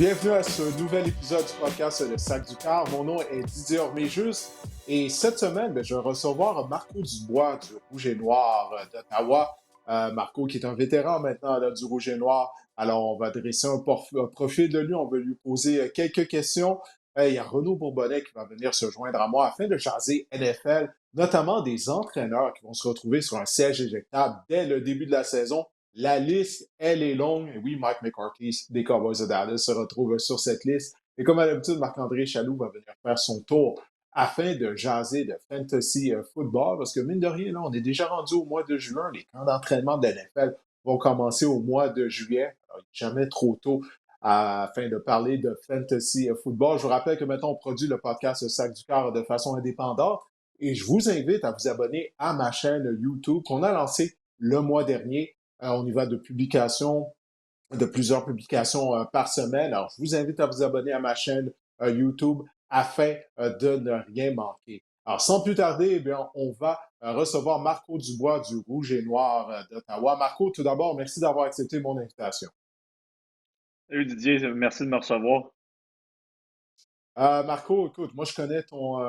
Bienvenue à ce nouvel épisode du podcast Le Sac du Car. Mon nom est Didier Orméjus et cette semaine, je vais recevoir Marco Dubois du Rouge et Noir d'Ottawa. Marco qui est un vétéran maintenant là, du Rouge et Noir. Alors, on va dresser un profil de lui, on va lui poser quelques questions. Il y a Renaud Bourbonnais qui va venir se joindre à moi afin de jaser NFL, notamment des entraîneurs qui vont se retrouver sur un siège éjectable dès le début de la saison. La liste, elle est longue. Et oui, Mike McCarthy des Cowboys de Dallas se retrouve sur cette liste. Et comme à l'habitude, Marc-André Chaloux va venir faire son tour afin de jaser de fantasy football. Parce que mine de rien, là, on est déjà rendu au mois de juin. Les camps d'entraînement de l'NFL vont commencer au mois de juillet. Alors, il n'est jamais trop tôt afin de parler de fantasy football. Je vous rappelle que maintenant, on produit le podcast Le Sac du Cœur de façon indépendante. Et je vous invite à vous abonner à ma chaîne YouTube qu'on a lancée le mois dernier. On y va de publications, de plusieurs publications par semaine. Alors, je vous invite à vous abonner à ma chaîne YouTube afin de ne rien manquer. Alors, sans plus tarder, eh bien, on va recevoir Marco Dubois du Rouge et Noir d'Ottawa. Marco, tout d'abord, merci d'avoir accepté mon invitation. Salut Didier, merci de me recevoir. Marco, écoute, moi, je connais ton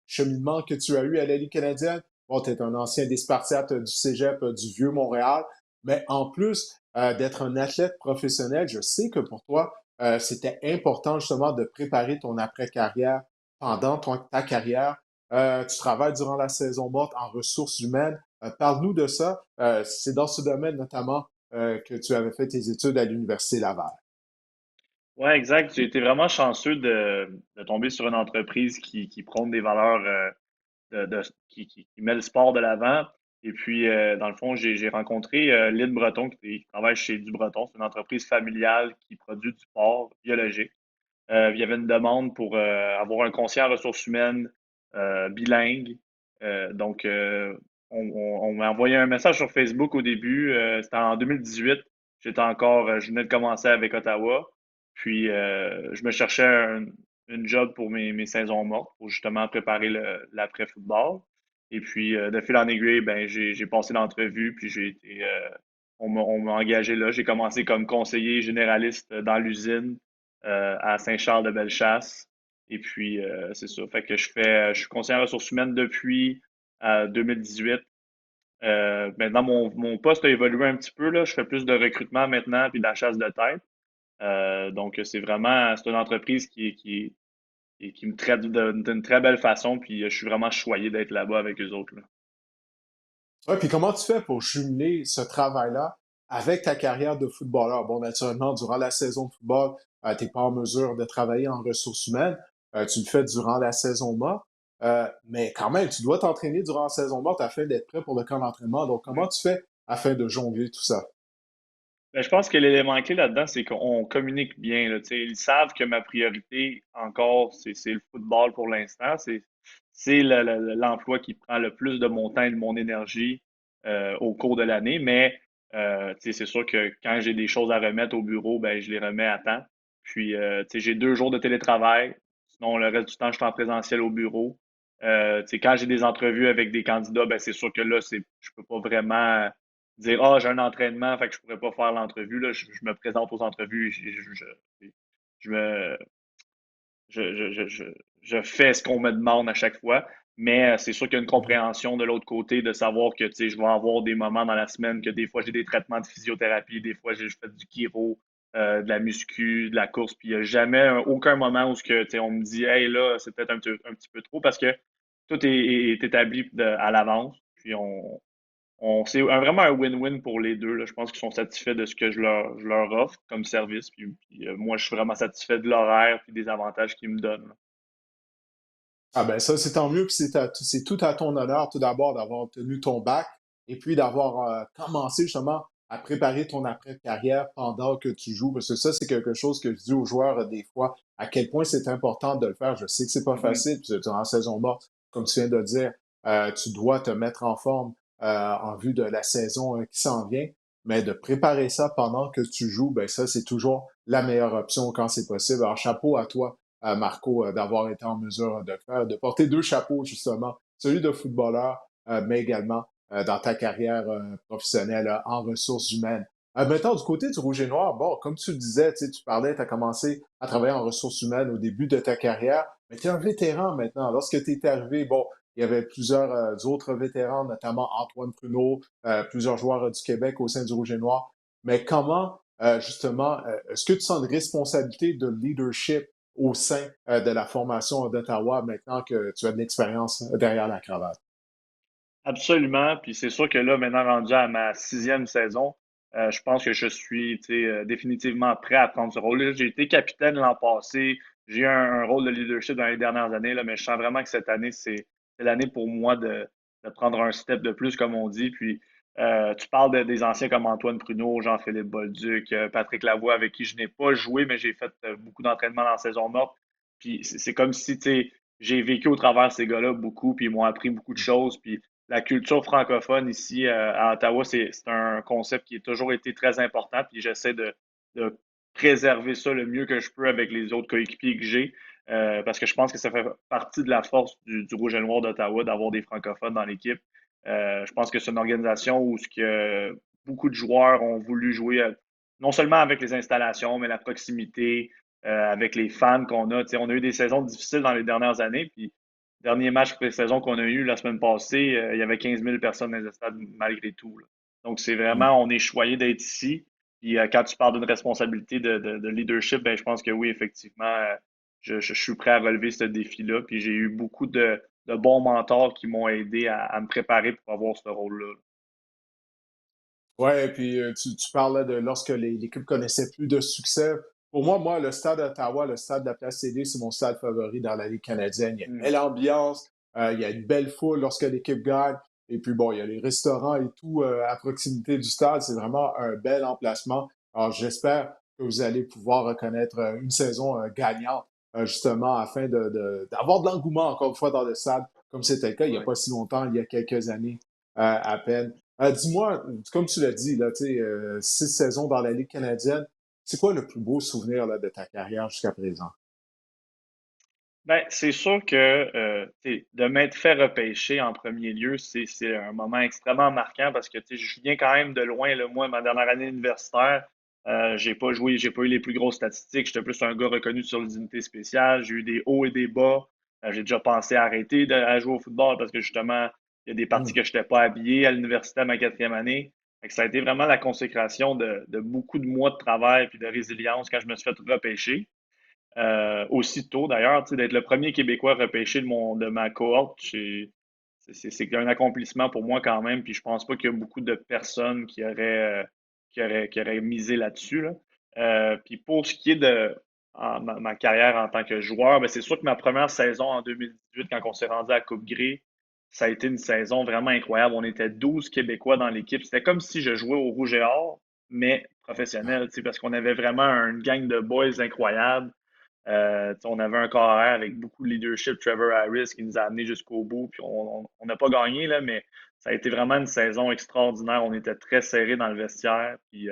cheminement que tu as eu à la Ligue canadienne. Bon, tu es un ancien des Spartiates du Cégep du Vieux-Montréal, mais en plus d'être un athlète professionnel, je sais que pour toi, c'était important justement de préparer ton après-carrière pendant ta carrière. Tu travailles durant la saison morte en ressources humaines. Parle-nous de ça. C'est dans ce domaine notamment que tu avais fait tes études à l'Université Laval. Ouais, exact. J'ai été vraiment chanceux de tomber sur une entreprise qui prône des valeurs qui met le sport de l'avant. Et puis, dans le fond, j'ai rencontré Lynn Breton qui travaille chez Du Breton. C'est une entreprise familiale qui produit du porc biologique. Il y avait une demande pour avoir un conseiller en ressources humaines bilingue. Donc, on m'a envoyé un message sur Facebook au début. C'était en 2018. Je venais de commencer avec Ottawa. Puis, je me cherchais une job pour mes saisons mortes, pour justement préparer l'après-football. Et puis, de fil en aiguille, ben, j'ai passé l'entrevue, puis on m'a engagé là. J'ai commencé comme conseiller généraliste dans l'usine à Saint-Charles-de-Bellechasse. Et puis, c'est ça. Fait que je suis conseiller en ressources humaines depuis 2018. Maintenant, mon poste a évolué un petit peu, là. Je fais plus de recrutement maintenant puis de la chasse de tête. Donc, c'est une entreprise qui me traite d'une très belle façon. Puis, je suis vraiment choyé d'être là-bas avec eux autres, là. Ouais, puis comment tu fais pour jumeler ce travail-là avec ta carrière de footballeur? Bon, naturellement, durant la saison de football, tu n'es pas en mesure de travailler en ressources humaines. Tu le fais durant la saison morte. Mais quand même, tu dois t'entraîner durant la saison morte afin d'être prêt pour le camp d'entraînement. Donc, comment Oui. tu fais afin de jongler tout ça? Ben, je pense que l'élément clé là-dedans, c'est qu'on communique bien, là, tu sais. Ils savent que ma priorité, encore, c'est le football pour l'instant. C'est l'emploi qui prend le plus de mon temps et de mon énergie au cours de l'année. Mais tu sais, c'est sûr que quand j'ai des choses à remettre au bureau, ben, je les remets à temps. Puis, tu sais, j'ai 2 jours de télétravail. Sinon, le reste du temps, je suis en présentiel au bureau. Tu sais, quand j'ai des entrevues avec des candidats, ben, c'est sûr que là, je peux pas vraiment dire ah, j'ai un entraînement, fait que je pourrais pas faire l'entrevue. Là, je me présente aux entrevues, je me je fais ce qu'on me demande à chaque fois. Mais c'est sûr qu'il y a une Mhm. compréhension de l'autre côté de savoir que tu sais, je vais avoir des moments dans la semaine que des fois j'ai des traitements de physiothérapie, des fois je fais du chiro, de la muscu, de la course, puis il n'y a jamais aucun moment où tu sais, on me dit hey là, c'est peut-être un petit peu trop parce que tout est établi à l'avance. Puis c'est vraiment un win-win pour les deux, là. Je pense qu'ils sont satisfaits de ce que je leur offre comme service. Puis, moi, je suis vraiment satisfait de l'horaire et des avantages qu'ils me donnent, là. Ah ben ça, c'est tant mieux, puis c'est tout à ton honneur, tout d'abord, d'avoir obtenu ton bac et puis d'avoir commencé justement à préparer ton après-carrière pendant que tu joues, parce que ça, c'est quelque chose que je dis aux joueurs des fois, à quel point c'est important de le faire. Je sais que c'est pas Mhm. facile, puis durant la saison morte, comme tu viens de dire, tu dois te mettre en forme en vue de la saison qui s'en vient, mais de préparer ça pendant que tu joues, ben ça, c'est toujours la meilleure option quand c'est possible. Alors, chapeau à toi Marco, d'avoir été en mesure de faire, de porter deux chapeaux, justement, celui de footballeur, mais également dans ta carrière professionnelle en ressources humaines. Maintenant, du côté du Rouge et Noir, bon, comme tu le disais, tu parlais, tu as commencé à travailler en ressources humaines au début de ta carrière, mais tu es un vétéran maintenant. Lorsque tu es arrivé, bon, il y avait plusieurs autres vétérans, notamment Antoine Pruneau, plusieurs joueurs du Québec au sein du Rouge et Noir. Mais comment, justement, est-ce que tu sens une responsabilité de leadership au sein de la formation d'Ottawa maintenant que tu as de l'expérience derrière la cravate? Absolument. Puis c'est sûr que là, maintenant rendu à ma sixième saison, je pense que je suis tu sais, définitivement prêt à prendre ce rôle-là. J'ai été capitaine l'an passé. J'ai eu un rôle de leadership dans les dernières années, là, mais je sens vraiment que cette année, c'est l'année pour moi de prendre un step de plus, comme on dit. Puis tu parles des anciens comme Antoine Pruneau, Jean-Philippe Bolduc, Patrick Lavoie, avec qui je n'ai pas joué, mais j'ai fait beaucoup d'entraînement dans la saison morte. Puis c'est comme si tu sais, j'ai vécu au travers de ces gars-là beaucoup, puis ils m'ont appris beaucoup de choses. Puis la culture francophone ici à Ottawa, c'est un concept qui a toujours été très important, puis j'essaie de préserver ça le mieux que je peux avec les autres coéquipiers que j'ai, parce que je pense que ça fait partie de la force du Rouge et Noir d'Ottawa d'avoir des francophones dans l'équipe. Je pense que c'est une organisation où ce que beaucoup de joueurs ont voulu jouer, non seulement avec les installations, mais la proximité, avec les fans qu'on a. Tu sais, on a eu des saisons difficiles dans les dernières années, puis dernier match pré-saison qu'on a eu la semaine passée, il y avait 15 000 personnes dans les stades malgré tout, là. Donc, c'est vraiment, on est choyé d'être ici. Puis, quand tu parles d'une responsabilité de leadership, ben, je pense que oui, effectivement, je suis prêt à relever ce défi-là. Puis, j'ai eu beaucoup de bons mentors qui m'ont aidé à me préparer pour avoir ce rôle-là. Ouais, puis tu parlais de lorsque l'équipe connaissait plus de succès. Pour moi, le stade d'Ottawa, le stade de la Place CD, c'est mon stade favori dans la Ligue canadienne. Il y a une Hmm. belle ambiance, il y a une belle foule lorsque l'équipe gagne. Et puis bon, il y a les restaurants et tout à proximité du stade. C'est vraiment un bel emplacement. Alors j'espère que vous allez pouvoir reconnaître une saison gagnante, justement, afin d'avoir de l'engouement, encore une fois, dans le stade, comme c'était le cas il n'y a Ouais. pas si longtemps, il y a quelques années à peine. Dis-moi, comme tu l'as dit, là, 6 saisons dans la Ligue canadienne, c'est quoi le plus beau souvenir là, de ta carrière jusqu'à présent? Ben, c'est sûr que tu sais, de m'être fait repêcher en premier lieu, c'est un moment extrêmement marquant parce que tu sais, je viens quand même de loin. Là, moi, ma dernière année universitaire, j'ai pas joué, j'ai pas eu les plus grosses statistiques. J'étais plus un gars reconnu sur les unités spéciales. J'ai eu des hauts et des bas. J'ai déjà pensé à arrêter à jouer au football parce que justement, il y a des parties Hmm. que je n'étais pas habillé à l'université à ma quatrième année. Fait que ça a été vraiment la consécration de beaucoup de mois de travail puis de résilience quand je me suis fait repêcher. Aussitôt d'ailleurs, tu sais, d'être le premier Québécois repêché de ma cohorte, c'est un accomplissement pour moi quand même. Puis je pense pas qu'il y a beaucoup de personnes qui auraient misé là-dessus, là. Puis pour ce qui est de ma carrière en tant que joueur, ben c'est sûr que ma première saison en 2018, quand on s'est rendu à la Coupe Grey, ça a été une saison vraiment incroyable. On était 12 Québécois dans l'équipe. C'était comme si je jouais au Rouge et Or, mais professionnel, tu sais, parce qu'on avait vraiment une gang de boys incroyables. On avait un carrière avec beaucoup de leadership, Trevor Harris, qui nous a amenés jusqu'au bout. Puis on n'a pas gagné, là, mais ça a été vraiment une saison extraordinaire. On était très serrés dans le vestiaire. Puis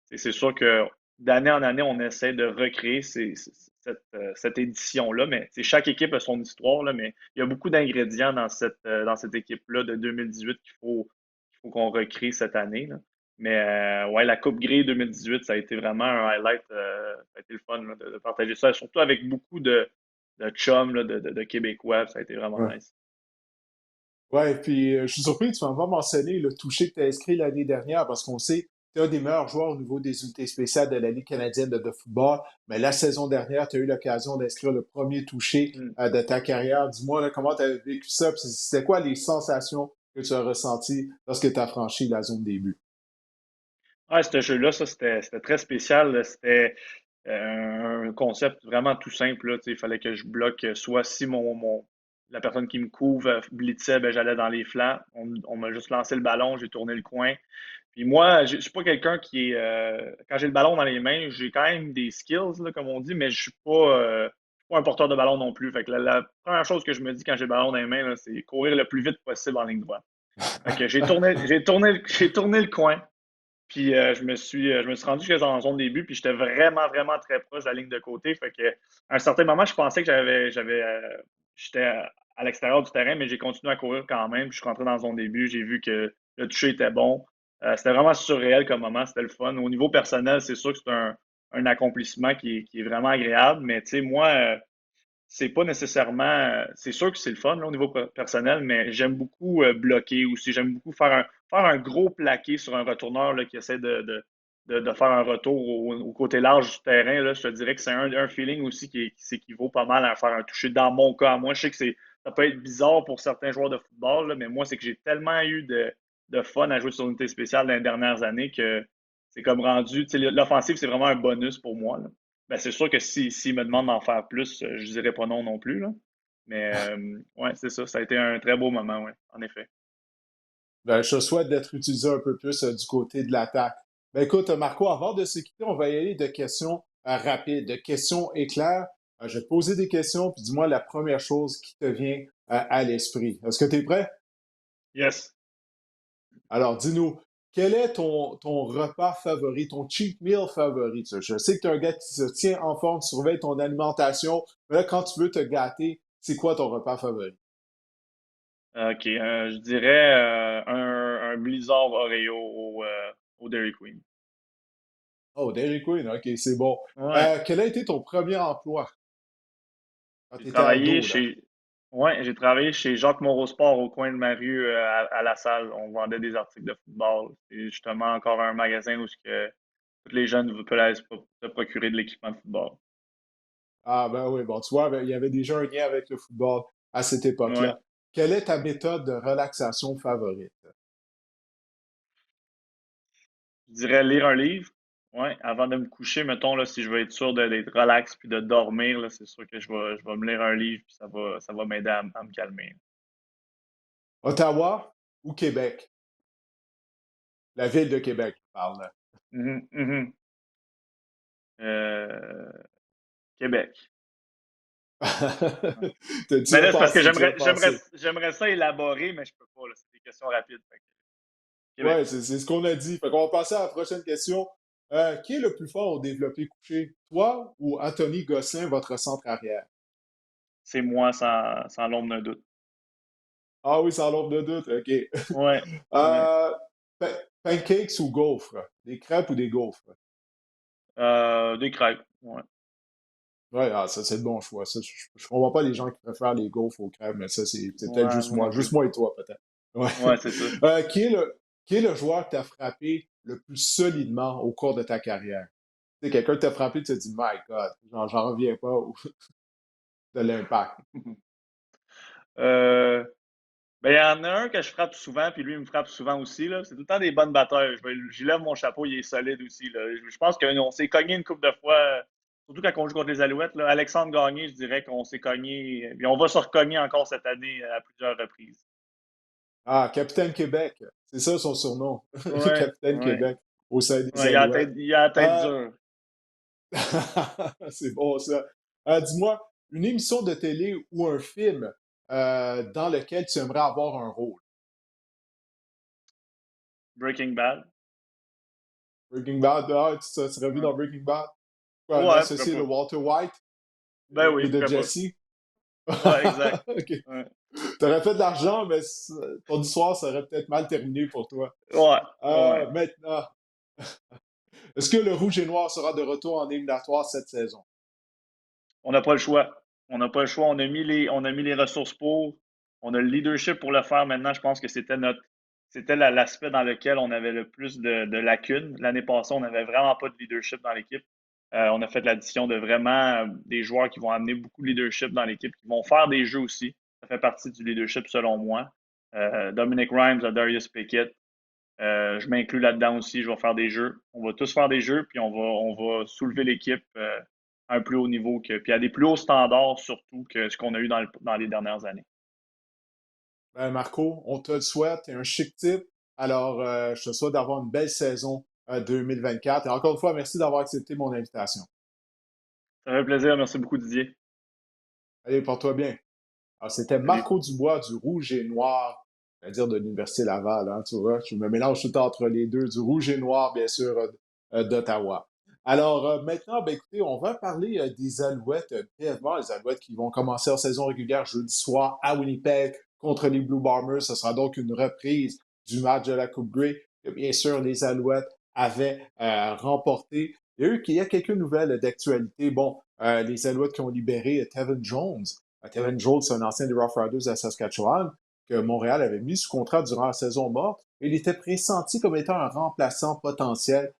c'est sûr que d'année en année, on essaie de recréer cette édition-là. Mais chaque équipe a son histoire, là, mais il y a beaucoup d'ingrédients dans cette équipe-là de 2018 qu'il faut qu'on recrée cette année, là. Mais ouais, la Coupe Grey 2018, ça a été vraiment un highlight. Ça a été le fun là, de partager ça, surtout avec beaucoup de chums là, de Québécois. Ça a été vraiment Ouais. nice. Ouais, puis je suis surpris que tu m'as pas mentionné le toucher que tu as inscrit l'année dernière parce qu'on sait que tu es un des meilleurs joueurs au niveau des unités spéciales de la Ligue canadienne de football. Mais la saison dernière, tu as eu l'occasion d'inscrire le premier toucher Mm. de ta carrière. Dis-moi là, comment tu as vécu ça, puis c'était quoi les sensations que tu as ressenties lorsque tu as franchi la zone début? Ouais, ce jeu-là, ça, c'était très spécial, là. C'était un concept vraiment tout simple, là. Tu sais, il fallait que je bloque soit si la personne qui me couvre blitzait, ben, j'allais dans les flancs. On m'a juste lancé le ballon, j'ai tourné le coin. Puis moi, je suis pas quelqu'un qui est. Quand j'ai le ballon dans les mains, j'ai quand même des skills, là, comme on dit, mais je suis pas un porteur de ballon non plus. Fait que la première chose que je me dis quand j'ai le ballon dans les mains, là, c'est courir le plus vite possible en ligne droite. Fait que j'ai tourné le coin. Puis je me suis rendu jusqu'à dans la zone début, puis j'étais vraiment, vraiment très proche de la ligne de côté. Fait que à un certain moment, je pensais que j'étais à l'extérieur du terrain, mais j'ai continué à courir quand même. Puis je suis rentré dans la zone début, j'ai vu que le toucher était bon. C'était vraiment surréel comme moment, c'était le fun. Au niveau personnel, c'est sûr que c'est un accomplissement qui est vraiment agréable, mais tu sais, moi, c'est pas nécessairement. C'est sûr que c'est le fun là, au niveau personnel, mais j'aime beaucoup bloquer aussi. J'aime beaucoup faire un gros plaqué sur un retourneur là, qui essaie de faire un retour au côté large du terrain. Là. Je te dirais que c'est un feeling aussi qui s'équivaut pas mal à faire un toucher dans mon cas. Moi, je sais que ça peut être bizarre pour certains joueurs de football, là, mais moi, c'est que j'ai tellement eu de fun à jouer sur unité spéciale dans les dernières années que c'est comme rendu. Tu sais, l'offensive, c'est vraiment un bonus pour moi. Là. Ben, c'est sûr que s'il me demande d'en faire plus, je dirais pas non non plus, là. Mais ouais, c'est ça. Ça a été un très beau moment, ouais, en effet. Ben, je te souhaite d'être utilisé un peu plus du côté de l'attaque. Ben, écoute, Marco, avant de se quitter, on va y aller de questions rapides, de questions éclairs. Je vais te poser des questions, puis dis-moi la première chose qui te vient à l'esprit. Est-ce que tu es prêt? Yes. Alors, dis-nous, quel est ton repas favori, ton cheat meal favori? Je sais que tu es un gars qui se tient en forme, surveille ton alimentation, mais là, quand tu veux te gâter, c'est quoi ton repas favori? OK. Je dirais un Blizzard Oreo au Dairy Queen. Oh, Dairy Queen, OK, c'est bon. Ouais. Quel a été ton premier emploi quand J'ai tu étais travaillé ado, là? chez. Ouais, j'ai travaillé chez Jacques Moreau Sport au coin de ma rue à la salle. On vendait des articles de football. C'est justement encore un magasin où ce que tous les jeunes peuvent aller se procurer de l'équipement de football. Ah, ben oui, bon, tu vois, ben, il y avait déjà un lien avec le football à cette Ouais. époque-là. Quelle est ta méthode de relaxation favorite? Je dirais lire un livre. Ouais, avant de me coucher, mettons, là, si je veux être sûr d'être relax puis de dormir, là, c'est sûr que je vais me lire un livre puis ça va m'aider à me calmer. Ottawa ou Québec? La ville de Québec, je parle là. Mhm, mhm. Euh, Québec. Ouais. Tu y Mais as là, c'est parce que pensé, tu y as pensé. j'aimerais ça élaborer, mais je peux pas, là. C'est des questions rapides. Fait que Québec. Ouais, c'est ce qu'on a dit. Fait qu'on va passer à la prochaine question. Qui est le plus fort au développé couché? Toi ou Anthony Gosselin, votre centre arrière? C'est moi sans l'ombre d'un doute. Ah oui, sans l'ombre de doute, OK. Ouais. Ouais. Euh, pancakes ou gaufres? Des crêpes ou des gaufres? Des crêpes. Ouais. Ouais, ah, ça, c'est le bon choix. Ça, je comprends pas les gens qui préfèrent les gaufres aux crèmes, mais ça, c'est peut-être Ouais, moi non juste plus. moi et toi, peut-être. Ouais. Ouais, c'est ça. Qui est le joueur qui t'a frappé le plus solidement au cours de ta carrière? Tu sais, quelqu'un qui t'a frappé, tu te dis, My God, j'en reviens pas de l'impact. Euh, Ben, il y en a un que je frappe souvent, puis lui, il me frappe souvent aussi, là. C'est tout le temps des bonnes batailles. J'y lève mon chapeau, il est solide aussi, là. Je pense qu'on s'est cogné une couple de fois, surtout quand on joue contre les Alouettes, là. Alexandre Gagné, je dirais qu'on s'est cogné, puis on va se recogner encore cette année à plusieurs reprises. Ah, Capitaine Québec, c'est ça son surnom. Ouais, Capitaine ouais, Québec au sein des ouais, Alouettes. il a la tête Euh, dure. c'est bon ça. Dis-moi, une émission de télé ou un film dans lequel tu aimerais avoir un rôle? Breaking Bad. Breaking Bad, ah, tu serais vu Ouais, dans Breaking Bad? Quoi, un ouais, pourquoi associé de pas. Walter White Ben oui, et de pourquoi pas. Jesse? Ouais, exact. OK. Ouais, T'aurais fait de l'argent, mais ton histoire serait peut-être mal terminée pour toi. ouais, ouais. Maintenant, est-ce que le Rouge et Noir sera de retour en éliminatoire cette saison? On n'a pas le choix. On n'a pas le choix. On a mis les ressources pour. On a le leadership pour le faire. Maintenant, je pense que c'était l'aspect dans lequel on avait le plus de lacunes. L'année passée, on n'avait vraiment pas de leadership dans l'équipe. On a fait l'addition de vraiment des joueurs qui vont amener beaucoup de leadership dans l'équipe, qui vont faire des jeux aussi. Ça fait partie du leadership selon moi. Dominic Rhymes, Darius Pickett. Je m'inclus là-dedans aussi. Je vais faire des jeux. On va tous faire des jeux, puis on va soulever l'équipe à un plus haut niveau, puis à des plus hauts standards surtout que ce qu'on a eu dans les dernières années. Ben, Marco, on te le souhaite. T'es un chic type. Alors, je te souhaite d'avoir une belle saison 2024. Et encore une fois, merci d'avoir accepté mon invitation. Ça fait plaisir. Merci beaucoup, Didier. Allez, porte-toi bien. Alors, c'était Salut. Marco Dubois du Rouge et Noir, c'est-à-dire de l'Université Laval, hein, tu vois. Je me mélange tout le temps entre les deux, du Rouge et Noir, bien sûr, d'Ottawa. Alors, maintenant, ben, écoutez, on va parler des Alouettes brièvement, les Alouettes qui vont commencer en saison régulière jeudi soir à Winnipeg contre les Blue Bombers. Ce sera donc une reprise du match de la Coupe Grey que bien sûr les Alouettes avaient remporté. Il y a quelques nouvelles d'actualité. Bon, les Alouettes qui ont libéré Tevin Jones. Tevin Jones, c'est un ancien des Rough Riders à Saskatchewan que Montréal avait mis sous contrat durant la saison morte. Il était pressenti comme étant un remplaçant potentiel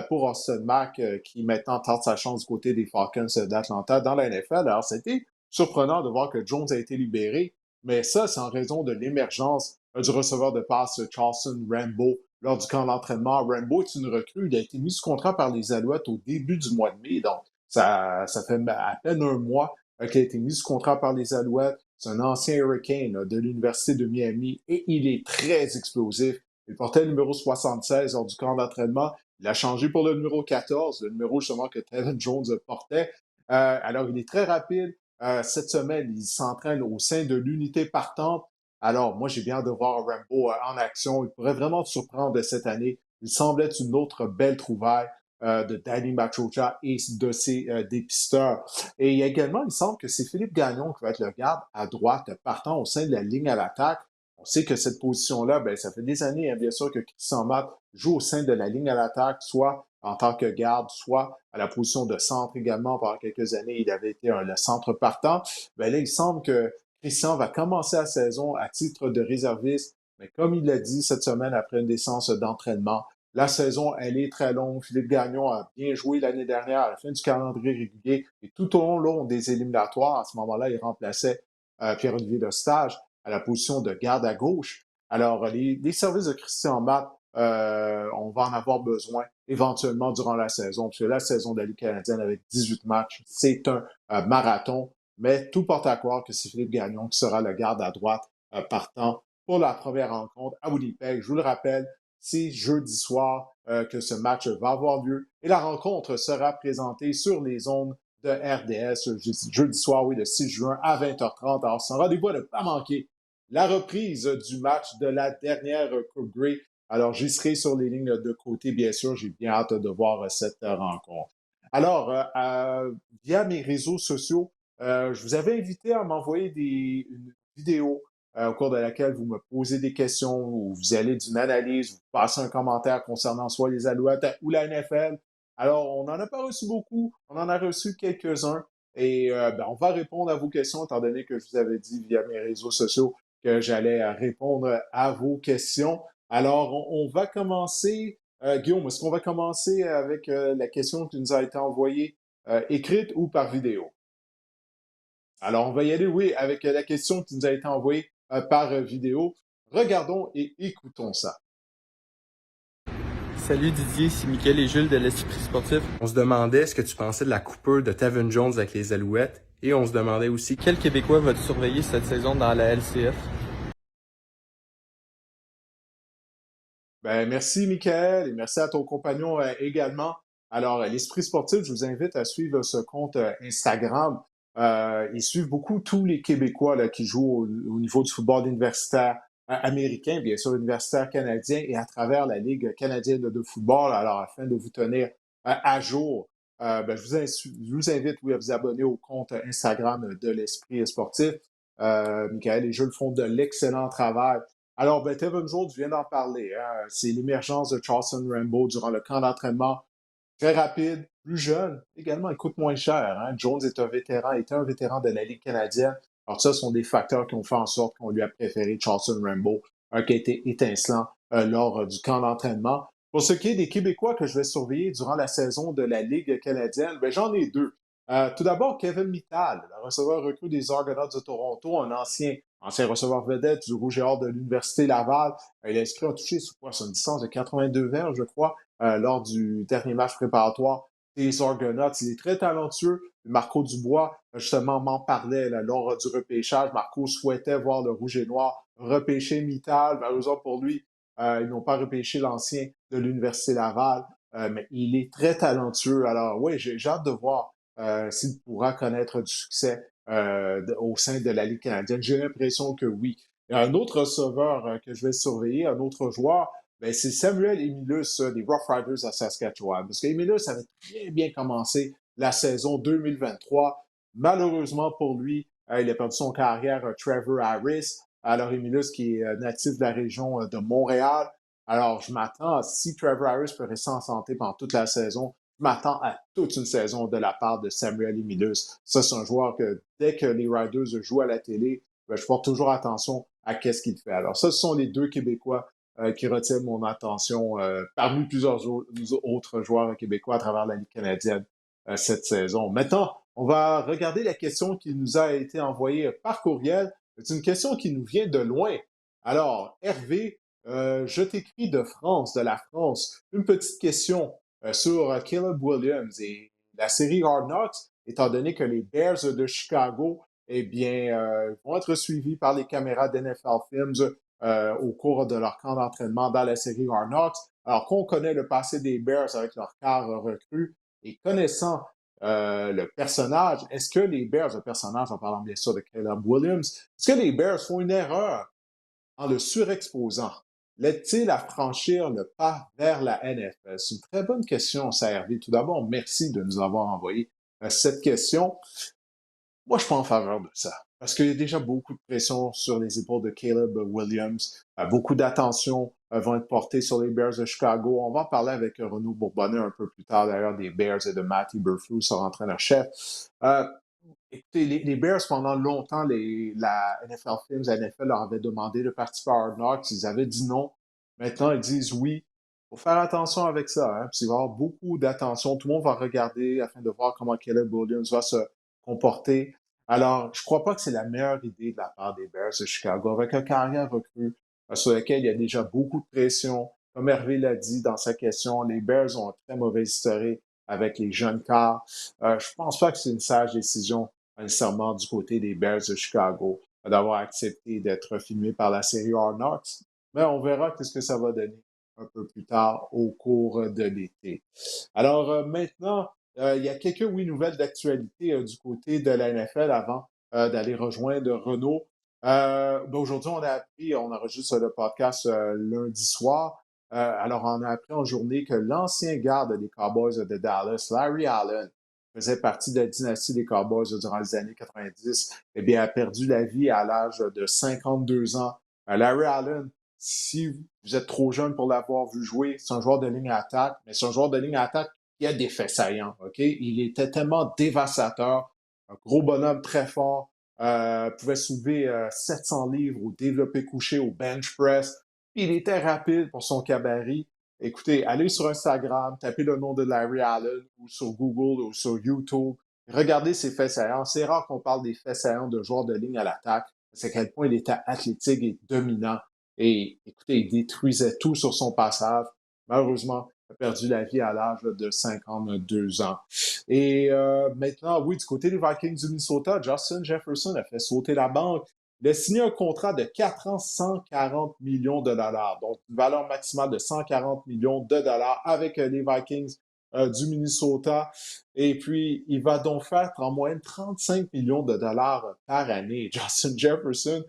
pour Austin Mack, qui maintenant tente sa chance du côté des Falcons d'Atlanta dans la NFL. Alors, c'était surprenant de voir que Jones a été libéré, mais ça, c'est en raison de l'émergence du receveur de passe Charleston Rambo lors du camp d'entraînement. Rambo est une recrue. Il a été mis sous contrat par les Alouettes au début du mois de mai, donc ça fait à peine un mois qu'il a été mis sous contrat par les Alouettes. C'est un ancien Hurricane de l'Université de Miami et il est très explosif. Il portait le numéro 76 lors du camp d'entraînement. Il a changé pour le numéro 14, le numéro justement que Tevin Jones portait. Alors, il est très rapide. Cette semaine, il s'entraîne au sein de l'unité partante. Alors, moi, j'ai bien hâte de voir Rambo en action. Il pourrait vraiment te surprendre cette année. Il semble être une autre belle trouvaille de Danny Machocha et de ses dépisteurs. Et également, il semble que c'est Philippe Gagnon qui va être le garde à droite partant au sein de la ligne à l'attaque. On sait que cette position-là, ben, ça fait des années, hein, bien sûr, que Christian Matt joue au sein de la ligne à l'attaque, soit en tant que garde, soit à la position de centre également. Pendant quelques années, il avait été le centre partant. Ben là, il semble que Christian va commencer la saison à titre de réserviste, mais comme il l'a dit cette semaine après une décence d'entraînement, la saison, elle est très longue. Philippe Gagnon a bien joué l'année dernière à la fin du calendrier régulier et tout au long des éliminatoires. À ce moment-là, il remplaçait Pierre-Olivier Lestage à la position de garde à gauche. Alors, les services de Christian Matt, on va en avoir besoin éventuellement durant la saison, parce que la saison de la Ligue canadienne avec 18 matchs, c'est un marathon, mais tout porte à croire que c'est Philippe Gagnon qui sera le garde à droite partant pour la première rencontre à Winnipeg. Je vous le rappelle, c'est jeudi soir que ce match va avoir lieu et la rencontre sera présentée sur les ondes de RDS jeudi soir, oui, le 6 juin à 20h30. Alors, c'est un rendez-vous à ne pas manquer. La reprise du match de la dernière Coupe Grey. Alors, j'y serai sur les lignes de côté, bien sûr. J'ai bien hâte de voir cette rencontre. Alors, via mes réseaux sociaux, je vous avais invité à m'envoyer une vidéo au cours de laquelle vous me posez des questions, ou vous allez d'une analyse, vous passez un commentaire concernant soit les Alouettes ou la NFL. Alors, on n'en a pas reçu beaucoup, on en a reçu quelques-uns, et ben, on va répondre à vos questions, étant donné que je vous avais dit via mes réseaux sociaux que j'allais répondre à vos questions. Alors, on va commencer. Guillaume, est-ce qu'on va commencer avec la question qui nous a été envoyée écrite ou par vidéo? Alors, on va y aller, oui, avec la question qui nous a été envoyée par vidéo. Regardons et écoutons ça. Salut Didier, c'est Mickaël et Jules de l'Esprit Sportif. On se demandait ce que tu pensais de la coupure de Tevin Jones avec les Alouettes et on se demandait aussi quel Québécois va te surveiller cette saison dans la LCF. Ben, merci, Michael, et merci à ton compagnon également. Alors, l'Esprit sportif, je vous invite à suivre ce compte Instagram. Ils suivent beaucoup tous les Québécois là, qui jouent au niveau du football universitaire américain, bien sûr universitaire canadien, et à travers la Ligue canadienne de football. Alors, afin de vous tenir à jour, ben, je vous invite oui, à vous abonner au compte Instagram de l'Esprit sportif. Michael et Jules font de l'excellent travail. Alors, ben, Tevin Jones vient d'en parler, hein. C'est l'émergence de Charleston Rambo durant le camp d'entraînement. Très rapide, plus jeune, également, il coûte moins cher, hein. Jones était un vétéran de la Ligue canadienne. Alors, ça, ce sont des facteurs qui ont fait en sorte qu'on lui a préféré Charleston Rambo, un qui a été étincelant lors du camp d'entraînement. Pour ce qui est des Québécois que je vais surveiller durant la saison de la Ligue canadienne, ben, j'en ai deux. Tout d'abord, Kevin Mittal, le receveur recru des Argonauts de Toronto, un ancien receveur vedette du Rouge et Or de l'Université Laval. Il a inscrit un touché sur quoi? Sur une distance de 82 verges, je crois, lors du dernier match préparatoire des Argonauts. Il est très talentueux. Marco Dubois, justement, m'en parlait là, lors du repêchage. Marco souhaitait voir le Rouge et Noir repêcher Mittal. Malheureusement pour lui, ils n'ont pas repêché l'ancien de l'Université Laval, mais il est très talentueux. Alors oui, j'ai hâte de voir s'il pourra connaître du succès au sein de la Ligue canadienne. J'ai l'impression que oui. Il y a un autre receveur que je vais surveiller, un autre joueur, ben, c'est Samuel Emilus des Rough Riders à Saskatchewan. Parce qu'Emilus avait très bien commencé la saison 2023. Malheureusement pour lui, il a perdu son carrière Trevor Harris. Alors Emilus qui est natif de la région de Montréal. Alors, je m'attends, si Trevor Harris peut rester en santé pendant toute la saison, je m'attends à toute une saison de la part de Samuel Emilus. Ça, c'est un joueur que dès que les Riders jouent à la télé, ben, je porte toujours attention à qu'est-ce qu'il fait. Alors, ça, ce sont les deux Québécois qui retiennent mon attention parmi plusieurs autres joueurs québécois à travers la Ligue canadienne cette saison. Maintenant, on va regarder la question qui nous a été envoyée par courriel. C'est une question qui nous vient de loin. Alors, Hervé, je t'écris de France, de la France, une petite question sur Caleb Williams et la série Hard Knocks, étant donné que les Bears de Chicago, eh bien, vont être suivis par les caméras d'NFL Films au cours de leur camp d'entraînement dans la série Hard Knocks. Alors qu'on connaît le passé des Bears avec leur quart recrue et connaissant le personnage, est-ce que les Bears, le personnage en parlant bien sûr de Caleb Williams, est-ce que les Bears font une erreur en le surexposant? L'aide-t-il à franchir le pas vers la NFL? C'est une très bonne question, ça, Hervé. Tout d'abord, merci de nous avoir envoyé cette question. Moi, je suis pas en faveur de ça. Parce qu'il y a déjà beaucoup de pression sur les épaules de Caleb Williams. Beaucoup d'attention vont être portées sur les Bears de Chicago. On va en parler avec Renaud Bourbonnais un peu plus tard, d'ailleurs, des Bears et de Matty Burflus, leur entraîneur-chef. Écoutez, les Bears, pendant longtemps, la NFL Films, la NFL leur avait demandé de participer à Hard Knocks. Ils avaient dit non. Maintenant, ils disent oui. Il faut faire attention avec ça. Hein? Puis il va y avoir beaucoup d'attention. Tout le monde va regarder afin de voir comment Caleb Williams va se comporter. Alors, je ne crois pas que c'est la meilleure idée de la part des Bears de Chicago, avec un carrière recrue sur lequel il y a déjà beaucoup de pression. Comme Hervé l'a dit dans sa question, les Bears ont une très mauvaise historique avec les jeunes cars. Je ne pense pas que c'est une sage décision nécessairement du côté des Bears de Chicago d'avoir accepté d'être filmé par la série Hard Knocks. Mais on verra ce que ça va donner un peu plus tard au cours de l'été. Alors maintenant, il y a quelques nouvelles d'actualité du côté de la NFL avant d'aller rejoindre Renaud. Aujourd'hui, on a appris, on enregistre le podcast lundi soir. Alors, on a appris en journée que l'ancien garde des Cowboys de Dallas, Larry Allen, faisait partie de la dynastie des Cowboys durant les années 90, eh bien, a perdu la vie à l'âge de 52 ans. Larry Allen, si vous êtes trop jeune pour l'avoir vu jouer, c'est un joueur de ligne à attaque, mais c'est un joueur de ligne à attaque qui a des faits saillants, OK? Il était tellement dévastateur, un gros bonhomme très fort, pouvait soulever 700 livres au développé couché, au bench press. Il était rapide pour son gabarit. Écoutez, allez sur Instagram, tapez le nom de Larry Allen ou sur Google ou sur YouTube. Regardez ses faits saillants. C'est rare qu'on parle des faits saillants de joueurs de ligne à l'attaque. C'est à quel point il était athlétique et dominant. Et écoutez, il détruisait tout sur son passage. Malheureusement, il a perdu la vie à l'âge de 52 ans. Et maintenant, oui, du côté des Vikings du Minnesota, Justin Jefferson a fait sauter la banque. Il a signé un contrat de 4 ans, 140 millions de dollars. Donc, une valeur maximale de 140 millions de dollars avec les Vikings du Minnesota. Et puis, il va donc faire en moyenne 35 millions de dollars par année. Justin Jefferson,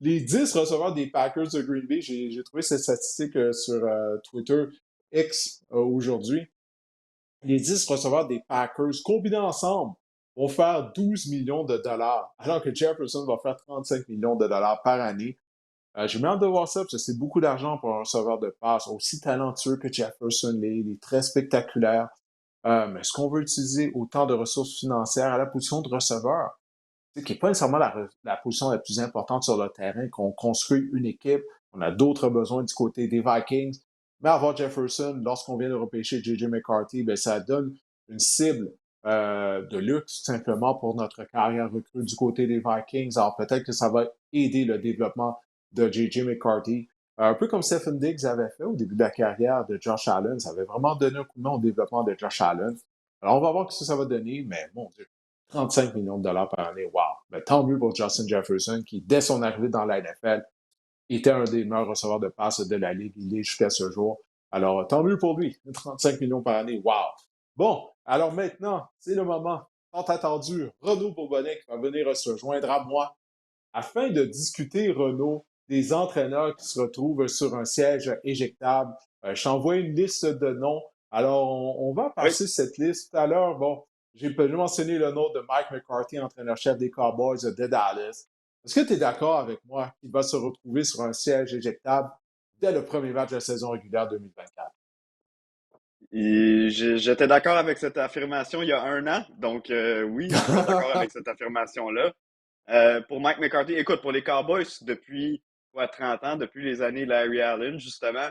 les 10 receveurs des Packers de Green Bay, j'ai trouvé cette statistique sur Twitter X aujourd'hui. Les 10 receveurs des Packers, combinés ensemble, vont faire 12 millions de dollars, alors que Jefferson va faire 35 millions de dollars par année. J'ai hâte de voir ça, parce que c'est beaucoup d'argent pour un receveur de passe, aussi talentueux que Jefferson l'est. Il est très spectaculaire. Mais est-ce qu'on veut utiliser autant de ressources financières à la position de receveur, qui n'est pas nécessairement la position la plus importante sur le terrain, qu'on construit une équipe, on a d'autres besoins du côté des Vikings. Mais avoir Jefferson, lorsqu'on vient de repêcher J.J. McCarthy, bien, ça donne une cible de luxe, tout simplement, pour notre carrière recrue du côté des Vikings. Alors, peut-être que ça va aider le développement de J.J. McCarthy. Un peu comme Stephen Diggs avait fait au début de la carrière de Josh Allen. Ça avait vraiment donné un coup de main au développement de Josh Allen. Alors, on va voir ce que ça va donner, mais mon Dieu, 35 millions de dollars par année, wow! Mais tant mieux pour Justin Jefferson, qui, dès son arrivée dans la NFL, était un des meilleurs receveurs de passe de la Ligue. Il est jusqu'à ce jour. Alors, tant mieux pour lui. 35 millions par année, wow! Bon, alors maintenant, c'est le moment tant attendu. Renaud Bourbonnais qui va venir se joindre à moi afin de discuter, Renaud, des entraîneurs qui se retrouvent sur un siège éjectable. Je t'envoie une liste de noms. Alors, on va passer cette liste tout à l'heure. Bon, j'ai mentionné le nom de Mike McCarthy, entraîneur-chef des Cowboys de Dallas. Est-ce que tu es d'accord avec moi qu'il va se retrouver sur un siège éjectable dès le premier match de la saison régulière 2024. J'étais d'accord avec cette affirmation il y a un an, donc oui, encore d'accord avec cette affirmation-là. Pour Mike McCarthy, écoute, pour les Cowboys, depuis 30 ans, depuis les années Larry Allen, justement,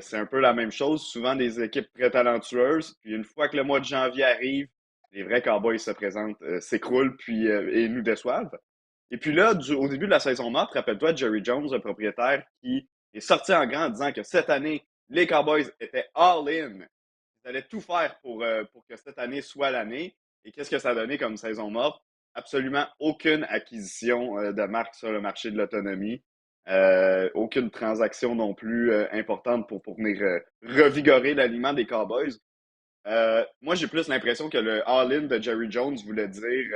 c'est un peu la même chose. Souvent des équipes très talentueuses. Puis une fois que le mois de janvier arrive, les vrais Cowboys se présentent, s'écroulent et nous déçoivent. Et puis là, au début de la saison morte, rappelle-toi Jerry Jones, le propriétaire, qui est sorti en grand en disant que cette année, les Cowboys étaient all-in. Ils allaient tout faire pour que cette année soit l'année. Et qu'est-ce que ça a donné comme saison morte? Absolument aucune acquisition de marque sur le marché de l'autonomie. Aucune transaction non plus importante pour venir revigorer l'aliment des Cowboys. Moi, j'ai plus l'impression que le all-in de Jerry Jones voulait dire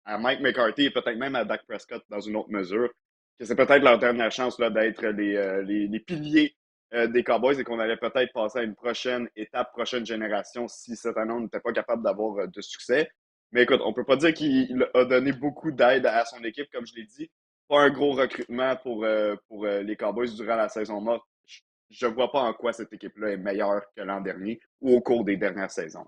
à Mike McCarthy et peut-être même à Dak Prescott dans une autre mesure que c'est peut-être leur dernière chance là, d'être les piliers des Cowboys et qu'on allait peut-être passer à une prochaine étape, prochaine génération si cette année on n'était pas capable d'avoir de succès. Mais écoute, on peut pas dire qu'il a donné beaucoup d'aide à son équipe, comme je l'ai dit. Pas un gros recrutement pour les Cowboys durant la saison morte. Je ne vois pas en quoi cette équipe-là est meilleure que l'an dernier ou au cours des dernières saisons.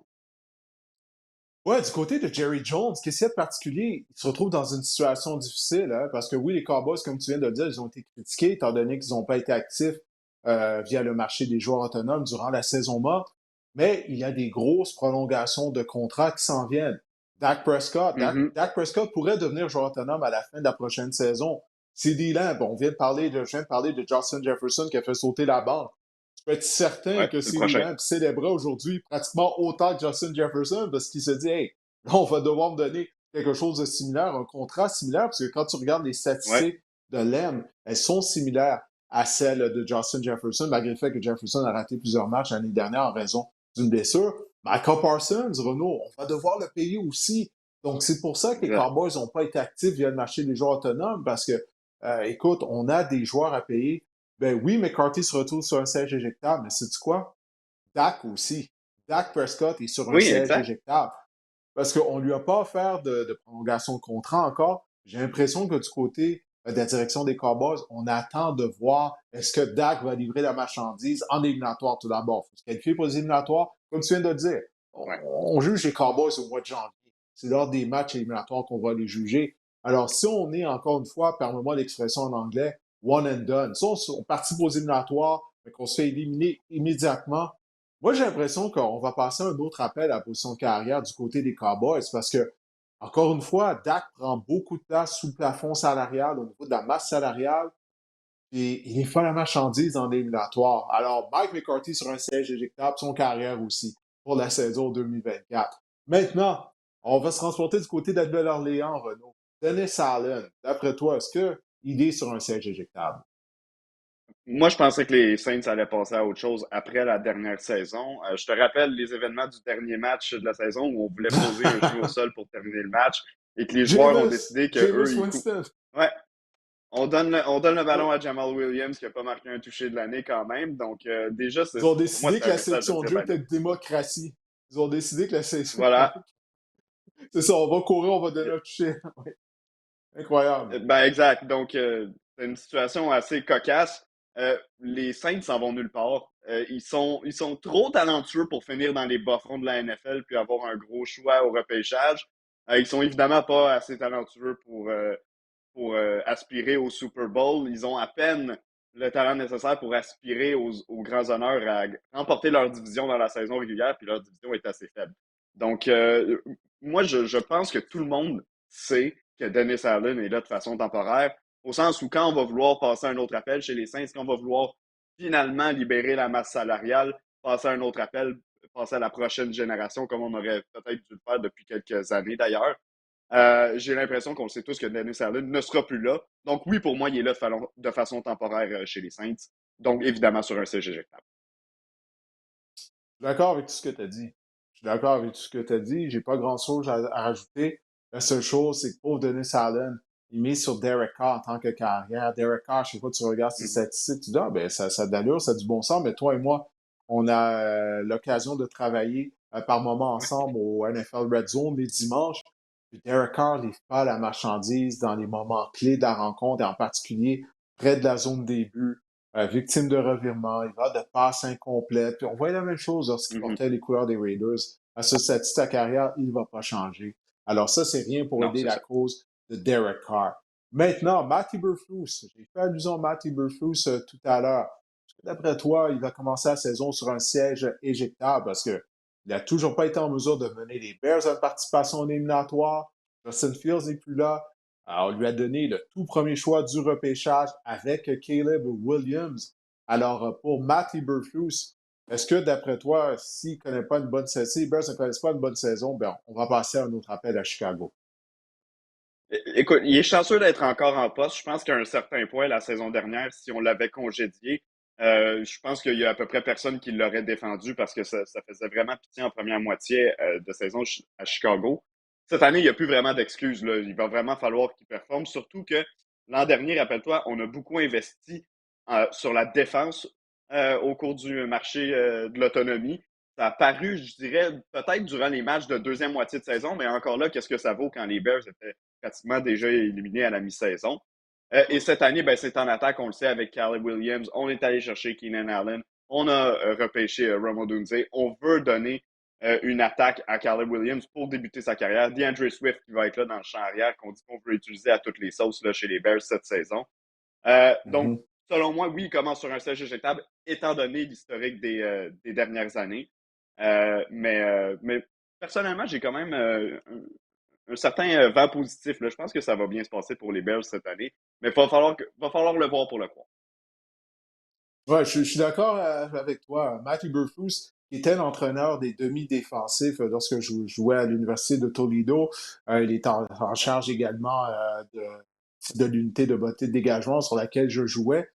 Ouais, du côté de Jerry Jones, qu'est-ce qu'il y a de particulier? Il se retrouve dans une situation difficile, hein, parce que oui, les Cowboys, comme tu viens de le dire, ils ont été critiqués étant donné qu'ils n'ont pas été actifs via le marché des joueurs autonomes durant la saison morte, mais il y a des grosses prolongations de contrats qui s'en viennent. Mhm. Dak Prescott pourrait devenir joueur autonome à la fin de la prochaine saison. CeeDee Lamb, je viens de parler de Justin Jefferson qui a fait sauter la banque. Tu peux être certain Ouais, que c'est le CeeDee prochain. Lamb célébrait aujourd'hui pratiquement autant que Justin Jefferson parce qu'il se dit, hey, là, on va devoir me donner quelque chose de similaire, un contrat similaire, parce que quand tu regardes les Ouais, statistiques de Lamb, elles sont similaires à celles de Justin Jefferson, malgré le fait que Jefferson a raté plusieurs matchs l'année dernière en raison d'une blessure. Michael Parsons, Renaud, on va devoir le payer aussi. Donc, c'est pour ça que les exact. Cowboys n'ont pas été actifs via le marché des joueurs autonomes, parce que, écoute, on a des joueurs à payer. Ben oui, McCarthy se retrouve sur un siège éjectable, mais sais-tu quoi? Dak aussi. Dak Prescott est sur un Oui, siège exact. éjectable. Parce qu'on ne lui a pas offert de prolongation de contrat encore. J'ai l'impression que du côté de la direction des Cowboys, on attend de voir est-ce que Dak va livrer la marchandise en éliminatoire tout d'abord. Il faut se qualifier pour les éliminatoires, comme tu viens de le dire. Ouais. On juge les Cowboys au mois de janvier. C'est lors des matchs éliminatoires qu'on va les juger. Alors, si on est, encore une fois, permets-moi l'expression en anglais, one and done, si on participe aux éliminatoires, mais qu'on se fait éliminer immédiatement, moi, j'ai l'impression qu'on va passer un autre appel à la position de carrière du côté des Cowboys parce que, encore une fois, Dak prend beaucoup de place sous le plafond salarial au niveau de la masse salariale et il est fait la marchandise en éliminatoire. Alors, Mike McCarthy sur un siège éjectable, son carrière aussi pour la saison 2024. Maintenant, on va se transporter du côté de la Nouvelle-Orléans, Renaud. Dennis Allen, d'après toi, est-ce qu'il est sur un siège éjectable? Moi, je pensais que les Saints allaient passer à autre chose après la dernière saison. Je te rappelle les événements du dernier match de la saison où on voulait poser un genou au sol pour terminer le match et que les joueurs ont décidé que eux, Jameis ils coupent. Winston. Ouais, on donne le ballon à Jamal Williams qui n'a pas marqué un touché de l'année quand même. Donc, déjà, Ils ont pour moi, décidé c'est que un la message de section de dire, jeu ben, était de démocratie. Ils ont décidé que la section. voilà. C'est ça, on va courir, on va donner un toucher. Oui. Incroyable. Ben, exact. Donc, c'est une situation assez cocasse. Les Saints s'en vont nulle part. Ils sont trop talentueux pour finir dans les bas-fonds de la NFL puis avoir un gros choix au repêchage. Ils sont évidemment pas assez talentueux pour aspirer au Super Bowl. Ils ont à peine le talent nécessaire pour aspirer aux grands honneurs à remporter leur division dans la saison régulière, puis leur division est assez faible. Donc, moi, je pense que tout le monde sait que Dennis Allen est là de façon temporaire, au sens où quand on va vouloir passer un autre appel chez les Saints, quand on va vouloir finalement libérer la masse salariale, passer un autre appel, passer à la prochaine génération, comme on aurait peut-être dû le faire depuis quelques années d'ailleurs, j'ai l'impression qu'on sait tous que Dennis Allen ne sera plus là. Donc oui, pour moi, il est là de façon temporaire chez les Saints. Donc évidemment sur un siège éjectable. Je suis d'accord avec tout ce que tu as dit. Je suis d'accord avec tout ce que tu as dit. J'ai pas grand-chose à rajouter. La seule chose, c'est que pour Dennis Allen, il met sur Derek Carr en tant que carrière. Derek Carr, je sais pas, tu regardes ses Mhm. statistiques, tu dis, ah, ben, ça a de l'allure, ça a du bon sens, mais toi et moi, on a l'occasion de travailler par moments Ouais. ensemble au NFL Red Zone les dimanches. Puis Derek Carr livre pas la marchandise dans les moments clés de la rencontre, et en particulier près de la zone début. victime de revirement, il va de passes incomplètes. Puis on voit la même chose lorsqu'il Mhm. portait les couleurs des Raiders. À ce stade de sa carrière, il ne va pas changer. Alors ça, c'est rien pour Non, aider c'est la ça. cause de Derek Carr. Maintenant, Matty Burflus. J'ai fait allusion à Matty Burflus tout à l'heure. D'après toi, il va commencer la saison sur un siège éjectable parce qu'il n'a toujours pas été en mesure de mener les Bears à une participation éliminatoire. Justin Fields n'est plus là. Alors, on lui a donné le tout premier choix du repêchage avec Caleb Williams. Alors, pour Matty Burflus, est-ce que, d'après toi, s'il ne connaît pas une bonne saison, si les Bears ne connaissent pas une bonne saison, ben, on va passer à un autre appel à Chicago. Écoute, il est chanceux d'être encore en poste. Je pense qu'à un certain point, la saison dernière, si on l'avait congédié, je pense qu'il y a à peu près personne qui l'aurait défendu parce que ça faisait vraiment pitié en première moitié de saison à Chicago. Cette année, il n'y a plus vraiment d'excuses, là. Il va vraiment falloir qu'il performe. Surtout que l'an dernier, rappelle-toi, on a beaucoup investi sur la défense au cours du marché de l'autonomie. Ça a paru, je dirais, peut-être durant les matchs de deuxième moitié de saison, mais encore là, qu'est-ce que ça vaut quand les Bears étaient pratiquement déjà éliminé à la mi-saison. Et cette année, ben, c'est en attaque, on le sait, avec Caleb Williams. On est allé chercher Keenan Allen. On a repêché Romo Dunze. On veut donner une attaque à Caleb Williams pour débuter sa carrière. DeAndre Swift qui va être là dans le champ arrière, qu'on dit qu'on veut utiliser à toutes les sauces là, chez les Bears cette saison. Donc, Mhm. selon moi, oui, il commence sur un siège éjectable, étant donné l'historique des dernières années. Mais personnellement, j'ai quand même un certain vent positif. Là. Je pense que ça va bien se passer pour les Bears cette année, mais va falloir le voir pour le croire. Ouais, je suis d'accord avec toi. Matthew Burfus, qui était l'entraîneur des demi-défensifs lorsque je jouais à l'Université de Toledo, il est en Ouais, charge également de l'unité de beauté de dégagement sur laquelle je jouais.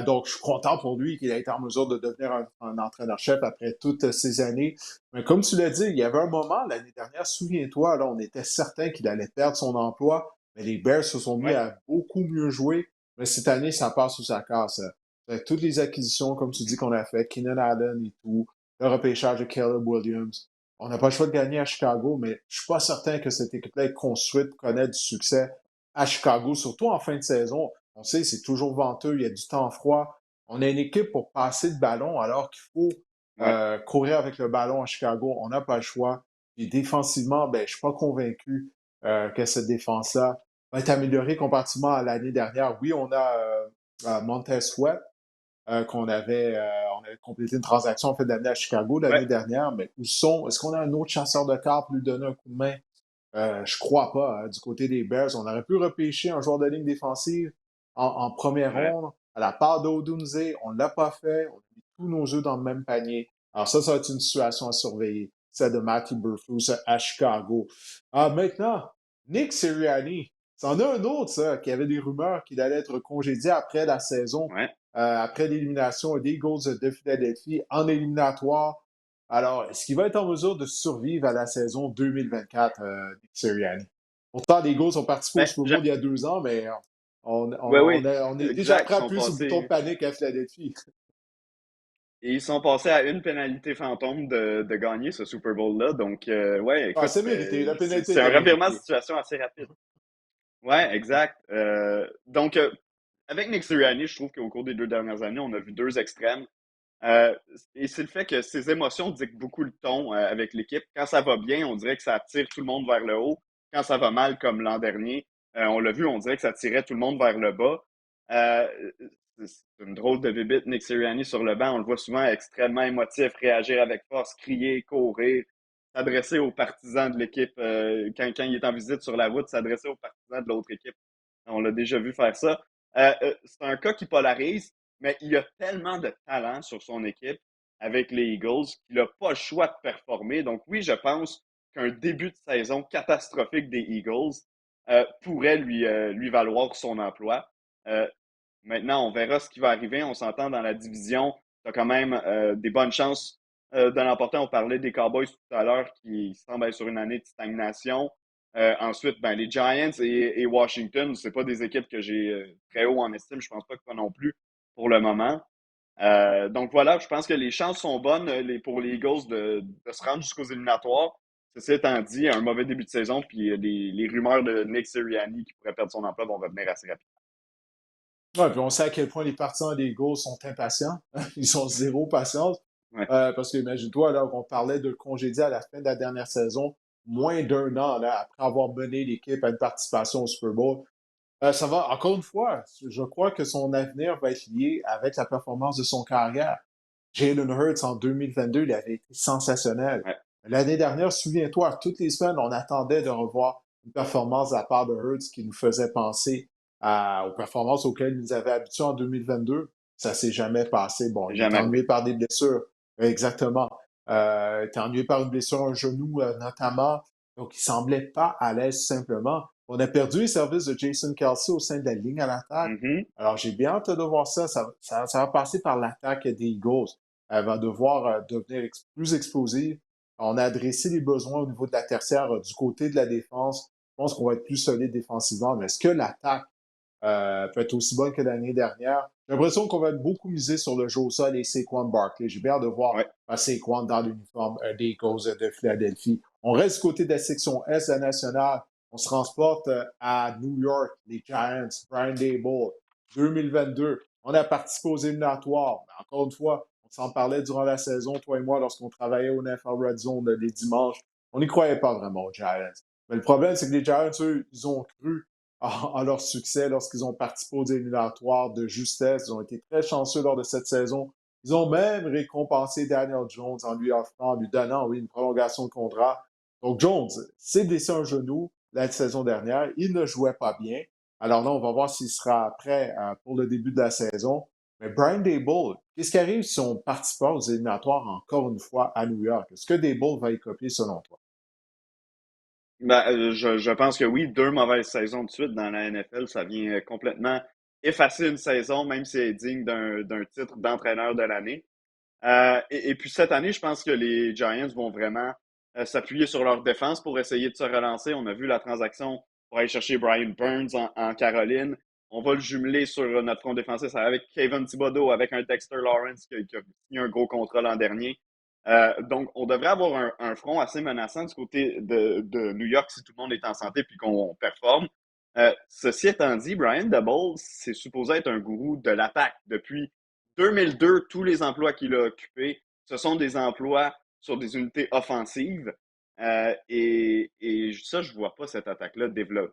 Donc, je suis content pour lui qu'il ait été en mesure de devenir un entraîneur-chef après toutes ces années. Mais comme tu l'as dit, il y avait un moment l'année dernière, souviens-toi, là, on était certain qu'il allait perdre son emploi, mais les Bears se sont mis ouais, à beaucoup mieux jouer. Mais cette année, ça passe ou ça casse. Fait que toutes les acquisitions, comme tu dis, qu'on a fait, Keenan Allen et tout, le repêchage de Caleb Williams, on n'a pas le choix de gagner à Chicago, mais je suis pas certain que cette équipe-là est construite pour connaître du succès à Chicago, surtout en fin de saison. On sait, c'est toujours venteux, il y a du temps froid. On a une équipe pour passer le ballon alors qu'il faut ouais. courir avec le ballon à Chicago. On n'a pas le choix. Et défensivement, ben, je suis pas convaincu que cette défense-là va être améliorée comparativement à l'année dernière. Oui, on a Montez Sweat, on avait complété une transaction en fait d'amener à Chicago Ouais. l'année dernière, mais où sont, est-ce qu'on a un autre chasseur de cartes pour lui donner un coup de main? Je crois pas. Hein. Du côté des Bears, on aurait pu repêcher un joueur de ligne défensive en première Ouais. ronde à la part d'Odunze. On ne l'a pas fait. On a mis tous nos œufs dans le même panier. Alors ça va être une situation à surveiller, celle de Matthew Burfus à Chicago. Maintenant, Nick Sirianni, c'en a un autre, ça, qui avait des rumeurs qu'il allait être congédié après la saison, Ouais. après l'élimination des Eagles de Philadelphie en éliminatoire. Alors, est-ce qu'il va être en mesure de survivre à la saison 2024, Nick Sirianni? Pourtant, les Eagles ont participé au Ben, Super Bowl il y a 2 ans, mais ouais, oui, on est déjà exact. prêt Ils à sont appuyer sur le bouton de passés. panique à Philadelphie. Et ils sont passés à une pénalité fantôme de gagner ce Super Bowl-là. Donc, ouais, Ah, écoute, c'est mérité. La pénalité c'est un était revirement de méritée. situation assez rapide. Ouais, exact. Donc, avec Nick Sirianni, je trouve qu'au cours des 2 dernières années, on a vu deux extrêmes. Euh, et c'est le fait que ses émotions dictent beaucoup le ton avec l'équipe. Quand ça va bien, on dirait que ça attire tout le monde vers le haut. Quand ça va mal, comme l'an dernier, on l'a vu, on dirait que ça tirait tout le monde vers le bas. Euh, c'est une drôle de bébite, Nick Sirianni sur le banc. On le voit souvent extrêmement émotif, réagir avec force, crier, courir, s'adresser aux partisans de l'équipe. Quand il est en visite sur la route, s'adresser aux partisans de l'autre équipe. On l'a déjà vu faire ça. C'est un cas qui polarise, mais il a tellement de talent sur son équipe avec les Eagles qu'il n'a pas le choix de performer. Donc oui, je pense qu'un début de saison catastrophique des Eagles pourrait lui valoir son emploi. Euh, Maintenant, on verra ce qui va arriver. On s'entend dans la division. Tu as quand même des bonnes chances de l'emporter. On parlait des Cowboys tout à l'heure qui semblent être sur une année de stagnation. Ensuite, ben, les Giants et Washington, c'est pas des équipes que j'ai très haut en estime. Je pense pas que toi non plus pour le moment. Donc voilà, je pense que les chances sont bonnes pour les Eagles de se rendre jusqu'aux éliminatoires. Ceci étant dit, un mauvais début de saison, puis les rumeurs de Nick Sirianni qui pourrait perdre son emploi vont revenir assez rapidement. Ouais, puis on sait à quel point les partisans des Eagles sont impatients. Ils ont zéro patience. Ouais, Parce que imagine-toi, là, on parlait de le congédier à la fin de la dernière saison, moins d'un an là, après avoir mené l'équipe à une participation au Super Bowl. Ça va, encore une fois, je crois que son avenir va être lié avec la performance de son carrière. Jalen Hurts, en 2022, il avait été sensationnel. ouais. L'année dernière, souviens-toi, toutes les semaines, on attendait de revoir une performance de la part de Hurts qui nous faisait penser aux performances auxquelles il nous avait habitués en 2022. Ça s'est jamais passé. Bon, il est Jamais ennuyé arrivé. par des blessures. Exactement. Il est ennuyé par une blessure à un genou, notamment. Donc, il semblait pas à l'aise simplement. On a perdu les services de Jason Kelsey au sein de la ligne à l'attaque. Mhm. Alors, j'ai bien hâte de voir ça. Ça va passer par l'attaque des Eagles. Elle va devoir devenir plus explosive. On a adressé les besoins au niveau de la tertiaire du côté de la défense. Je pense qu'on va être plus solide défensivement. Mais est-ce que l'attaque peut être aussi bonne que l'année dernière? J'ai l'impression qu'on va être beaucoup misé sur le jeu au sol et Saquon Barkley. J'ai bien hâte de voir Ouais. Saquon dans l'uniforme des Eagles de Philadelphie. On reste du côté de la section Est de la nationale. On se transporte à New York, les Giants, Brian Daboll, 2022. On a participé aux éliminatoires. Mais encore une fois, on s'en parlait durant la saison, toi et moi, lorsqu'on travaillait au NFL Red Zone les dimanches. On n'y croyait pas vraiment aux Giants. Mais le problème, c'est que les Giants, eux, ils ont cru en leur succès lorsqu'ils ont participé aux éliminatoires de justesse. Ils ont été très chanceux lors de cette saison. Ils ont même récompensé Daniel Jones en lui offrant, en lui donnant, oui, une prolongation de contrat. Donc, Jones s'est blessé un genou la saison dernière. Il ne jouait pas bien. Alors là, on va voir s'il sera prêt pour le début de la saison. Mais Brian Daboll, qu'est-ce qui arrive si on ne participe pas aux éliminatoires encore une fois à New York? Est-ce que Daboll va y copier selon toi? Ben, je pense que oui, deux mauvaises saisons de suite dans la NFL, ça vient complètement effacer une saison, même si elle est digne d'un titre d'entraîneur de l'année. Et puis cette année, je pense que les Giants vont vraiment s'appuyer sur leur défense pour essayer de se relancer. On a vu la transaction pour aller chercher Brian Burns en Caroline. On va le jumeler sur notre front défensif avec Kevin Thibodeau, avec un Dexter Lawrence qui a signé un gros contrat l'an dernier. Donc, on devrait avoir un front assez menaçant du côté de New York si tout le monde est en santé puis qu'on performe. Ceci étant dit, Brian Daboll, c'est supposé être un gourou de l'attaque. Depuis 2002, tous les emplois qu'il a occupés, ce sont des emplois sur des unités offensives. Et ça, je ne vois pas cette attaque-là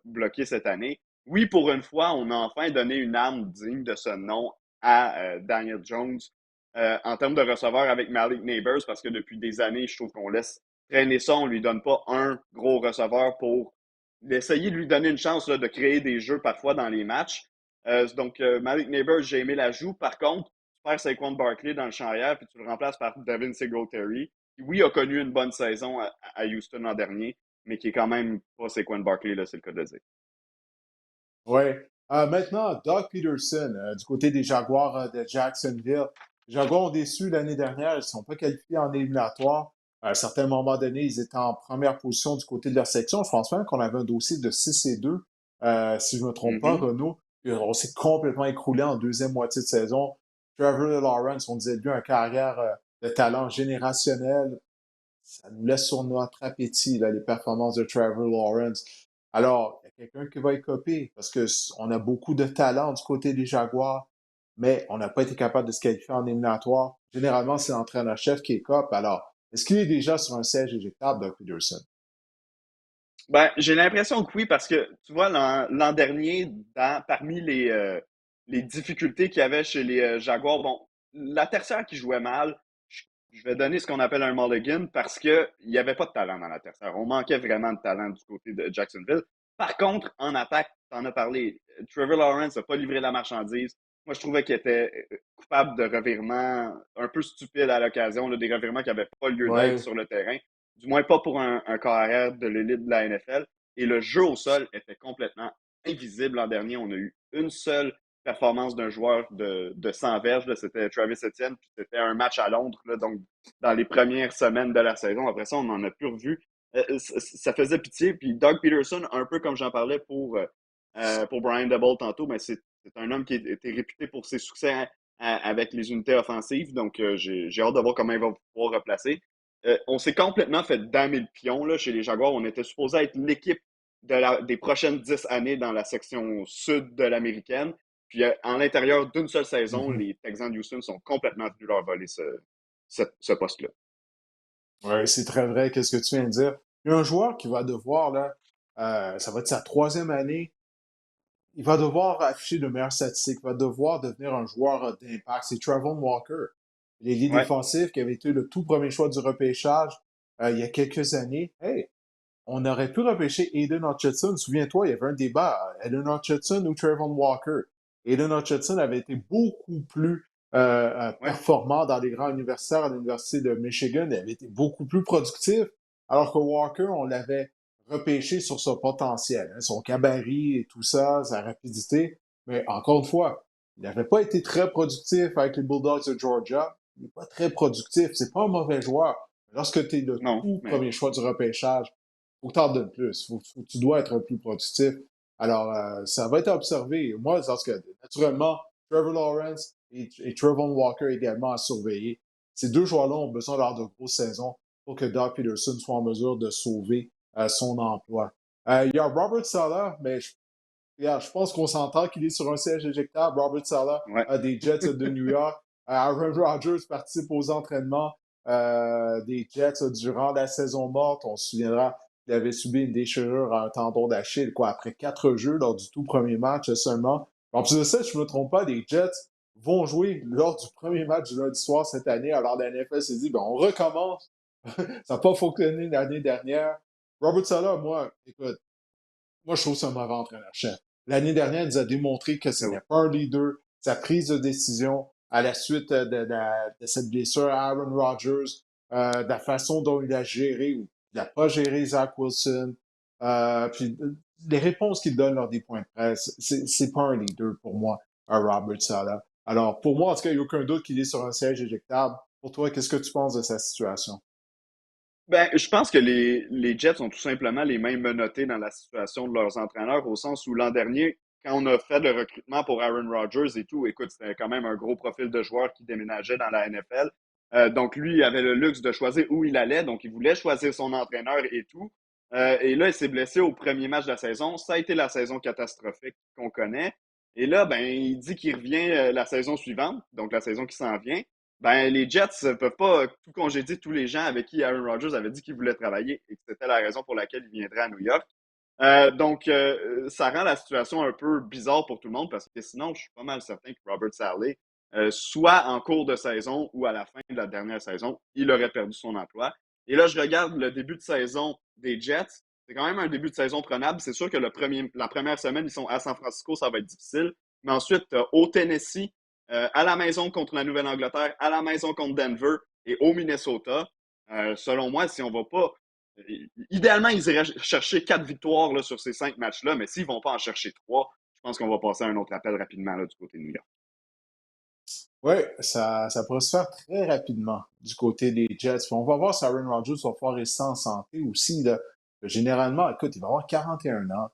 bloquer cette année. Oui, pour une fois, on a enfin donné une arme digne de ce nom à Daniel Jones en termes de receveur avec Malik Neighbors, parce que depuis des années, je trouve qu'on laisse traîner ça. On ne lui donne pas un gros receveur pour essayer de lui donner une chance là, de créer des jeux parfois dans les matchs. Malik Neighbors, j'ai aimé l'ajout. Par contre, tu perds Saquon Barkley dans le champ arrière, puis tu le remplaces par Devin Singletary, qui, oui, a connu une bonne saison à Houston l'an dernier, mais qui est quand même pas Saquon Barkley, là, c'est le cas de le dire. Oui. Maintenant, Doug Peterson, du côté des Jaguars de Jacksonville. Les Jaguars ont déçu l'année dernière. Ils ne sont pas qualifiés en éliminatoire. À un certain moment donné, ils étaient en première position du côté de leur section. Je pense même qu'on avait un dossier de 6-2, si je ne me trompe pas, Mhm. Renaud. Puis on s'est complètement écroulé en deuxième moitié de saison. Trevor Lawrence, on disait de lui, un carrière de talent générationnel. Ça nous laisse sur notre appétit, là, les performances de Trevor Lawrence. Alors, il y a quelqu'un qui va y copier parce qu'on a beaucoup de talent du côté des Jaguars, mais on n'a pas été capable de se qualifier en éliminatoire. Généralement, c'est l'entraîneur-chef qui est cop. Alors, est-ce qu'il est déjà sur un siège éjectable, Doug Peterson? Ben, j'ai l'impression que oui, parce que tu vois, l'an dernier, parmi les difficultés qu'il y avait chez les Jaguars, bon, la tertiaire qui jouait mal, je, je vais donner ce qu'on appelle un mulligan parce qu'il n'y avait pas de talent dans la tertiaire. On manquait vraiment de talent du côté de Jacksonville. Par contre, en attaque, tu en as parlé, Trevor Lawrence n'a pas livré la marchandise. Moi, je trouvais qu'il était coupable de revirements un peu stupides à l'occasion, là, des revirements qui n'avaient pas lieu d'être Oui. sur le terrain, du moins pas pour un carrière de l'élite de la NFL. Et le jeu au sol était complètement invisible l'an dernier. On a eu une seule performance d'un joueur de 100 verges, c'était Travis Etienne, puis c'était un match à Londres, là, donc dans les premières semaines de la saison. Après ça, on n'en a plus revu. Ça faisait pitié. Puis Doug Peterson, un peu comme j'en parlais pour Brian Daboll tantôt, mais c'est un homme qui était réputé pour ses succès avec les unités offensives. Donc, j'ai hâte de voir comment il va pouvoir replacer. On s'est complètement fait damer le pion là, chez les Jaguars. On était supposé être l'équipe des prochaines 10 années dans la section sud de l'américaine. Puis en l'intérieur d'une seule saison, Mhm. les Texans de Houston sont complètement venus leur voler ce poste-là. Ouais, c'est très vrai, qu'est-ce que tu viens de dire. Il y a un joueur qui va devoir, là, ça va être sa troisième année, il va devoir afficher de meilleures statistiques, il va devoir devenir un joueur d'impact. C'est Travon Walker, l'ailier Ouais, défensif qui avait été le tout premier choix du repêchage il y a quelques années. Hey, on aurait pu repêcher Aiden Hutchinson. Souviens-toi, il y avait un débat, Aiden Hutchinson ou Trayvon Walker. Aiden Hutchinson avait été beaucoup plus ouais, performant dans les grands universitaires à l'Université de Michigan. Il avait été beaucoup plus productif, alors que Walker, on l'avait repêché sur son potentiel, hein, son gabarit et tout ça, sa rapidité. Mais encore une fois, il n'avait pas été très productif avec les Bulldogs de Georgia. Il n'est pas très productif. C'est pas un mauvais joueur. Lorsque tu es le non, tout mais premier choix du repêchage, faut que t'en donnes plus. Tu dois être plus productif. Alors, ça va être observé. Moi, parce que, naturellement, Trevor Lawrence et Trevor Walker également à surveiller. Ces deux joueurs-là ont besoin d'avoir de grosses saisons pour que Doug Peterson soit en mesure de sauver son emploi. Il y a Robert Saleh, mais je pense qu'on s'entend qu'il est sur un siège éjectable. Robert Saleh ouais. des Jets de New York. Aaron Rodgers participe aux entraînements des Jets durant la saison morte. On se souviendra qu'il avait subi une déchirure à un tendon d'Achille après 4 jeux lors du tout premier match seulement. En plus de ça, si je ne me trompe pas, les Jets vont jouer lors du premier match du lundi soir cette année. Alors la NFL s'est dit, ben, on recommence. Ça n'a pas fonctionné l'année dernière. Robert Saleh, moi, écoute, moi, je trouve que c'est un mauvais entraîneur-chef. L'année dernière, il nous a démontré que ce Ben oui. n'est pas un leader. Sa prise de décision à la suite de cette blessure à Aaron Rodgers, de la façon dont il a géré ou il n'a pas géré Zach Wilson, puis les réponses qu'il donne lors des points de presse, c'est pas un leader pour moi, un Robert Saleh. Alors, pour moi, en tout cas, il n'y a aucun doute qu'il est sur un siège éjectable. Pour toi, qu'est-ce que tu penses de sa situation? Ben, je pense que les Jets ont tout simplement les mains menottées dans la situation de leurs entraîneurs, au sens où l'an dernier, quand on a fait le recrutement pour Aaron Rodgers et tout, écoute, c'était quand même un gros profil de joueur qui déménageait dans la NFL. Donc, lui, il avait le luxe de choisir où il allait, donc il voulait choisir son entraîneur et tout. Et là, il s'est blessé au premier match de la saison. Ça a été la saison catastrophique qu'on connaît. Et là, ben, il dit qu'il revient la saison suivante, donc la saison qui s'en vient. Ben, les Jets ne peuvent pas tout congédier tous les gens avec qui Aaron Rodgers avait dit qu'il voulait travailler et que c'était la raison pour laquelle il viendrait à New York. Donc, ça rend la situation un peu bizarre pour tout le monde parce que sinon, je suis pas mal certain que Robert Saleh, soit en cours de saison ou à la fin de la dernière saison, il aurait perdu son emploi. Et là, je regarde le début de saison des Jets. C'est quand même un début de saison prenable. C'est sûr que la première semaine, ils sont à San Francisco, ça va être difficile. Mais ensuite, au Tennessee, à la maison contre la Nouvelle-Angleterre, à la maison contre Denver et au Minnesota. Selon moi, si on va pas. Idéalement, ils iraient chercher 4 victoires là, sur ces 5 matchs-là, mais s'ils ne vont pas en chercher 3, je pense qu'on va passer à un autre appel rapidement là, du côté de New York. Oui, ça pourrait se faire très rapidement du côté des Jets. Puis on va voir si Aaron Rodgers va pouvoir rester en santé aussi. Là. Généralement, écoute, il va avoir 41 ans.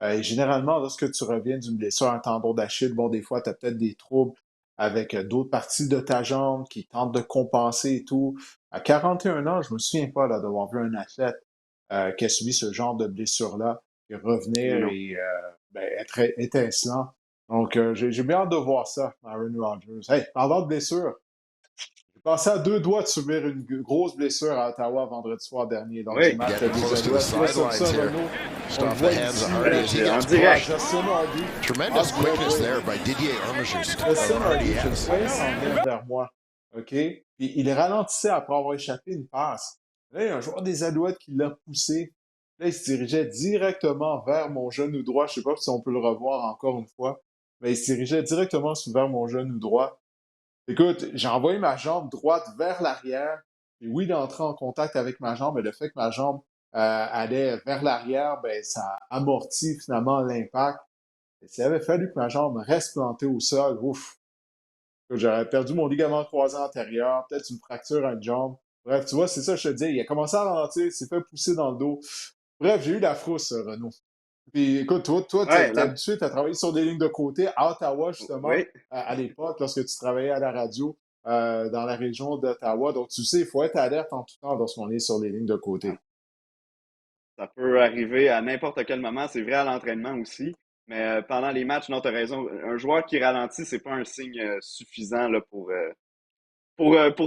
Et généralement, lorsque tu reviens d'une blessure à un tendon d'Achille, bon, des fois, tu as peut-être des troubles avec d'autres parties de ta jambe qui tentent de compenser et tout. À 41 ans, je me souviens pas là, d'avoir vu un athlète qui a subi ce genre de blessure-là et Non, revenir non. et être étincelant. Donc, j'ai bien hâte de voir ça, Aaron Rodgers. Hey, parlant de blessure, j'ai passé à 2 doigts de subir une grosse blessure à Ottawa vendredi soir dernier lors du Oui, match Getting des close to the Alouettes. Là, comme ça, sidelines here. Renaud, Just on le off the voit hands ici. of Hardy as he en gets direct. Justin Hardy. tremendous Ah, bien quickness joué. there by Didier Justin Hardy, Hardy. je le voyais s'en venir vers moi. OK? Puis il ralentissait après avoir échappé une passe. Là, il y a un joueur des Alouettes qui l'a poussé. Là, il se dirigeait directement vers mon genou droit. Je ne sais pas si on peut le revoir encore une fois, mais il se dirigeait directement vers mon genou droit. Écoute, j'ai envoyé ma jambe droite vers l'arrière. Et oui, d'entrer en contact avec ma jambe, mais le fait que ma jambe allait vers l'arrière, ben, ça amortit finalement l'impact. Et s'il avait fallu que ma jambe reste plantée au sol, ouf, j'aurais perdu mon ligament croisé antérieur, peut-être une fracture à une jambe. Bref, tu vois, c'est ça que je te dis. Il a commencé à ralentir, il s'est fait pousser dans le dos. Bref, j'ai eu la frousse, Renaud. Puis écoute, toi, Ouais, t'es habitué, t'as travaillé sur des lignes de côté à Ottawa, justement, oui, à l'époque, lorsque tu travaillais à la radio dans la région d'Ottawa. Donc, tu sais, il faut être alerte en tout temps lorsqu'on est sur les lignes de côté. ça peut arriver à n'importe quel moment. C'est vrai à l'entraînement aussi. Mais pendant les matchs, non, tu as raison. Un joueur qui ralentit, c'est pas un signe suffisant là, pour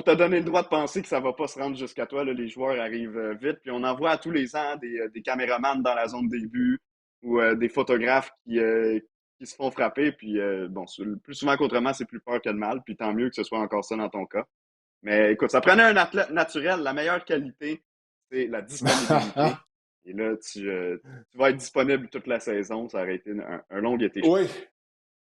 te donner le droit de penser que ça va pas se rendre jusqu'à toi. Là, les joueurs arrivent vite. Puis on en voit à tous les ans des caméramans dans la zone début ou des photographes qui se font frapper. Puis bon, plus souvent qu'autrement, c'est plus peur que de mal. Puis tant mieux que ce soit encore ça dans ton cas. Mais écoute, ça prenait un athlète naturel. La meilleure qualité, c'est la disponibilité. Et là, tu vas être disponible toute la saison. Ça aurait été un long été, je Oui,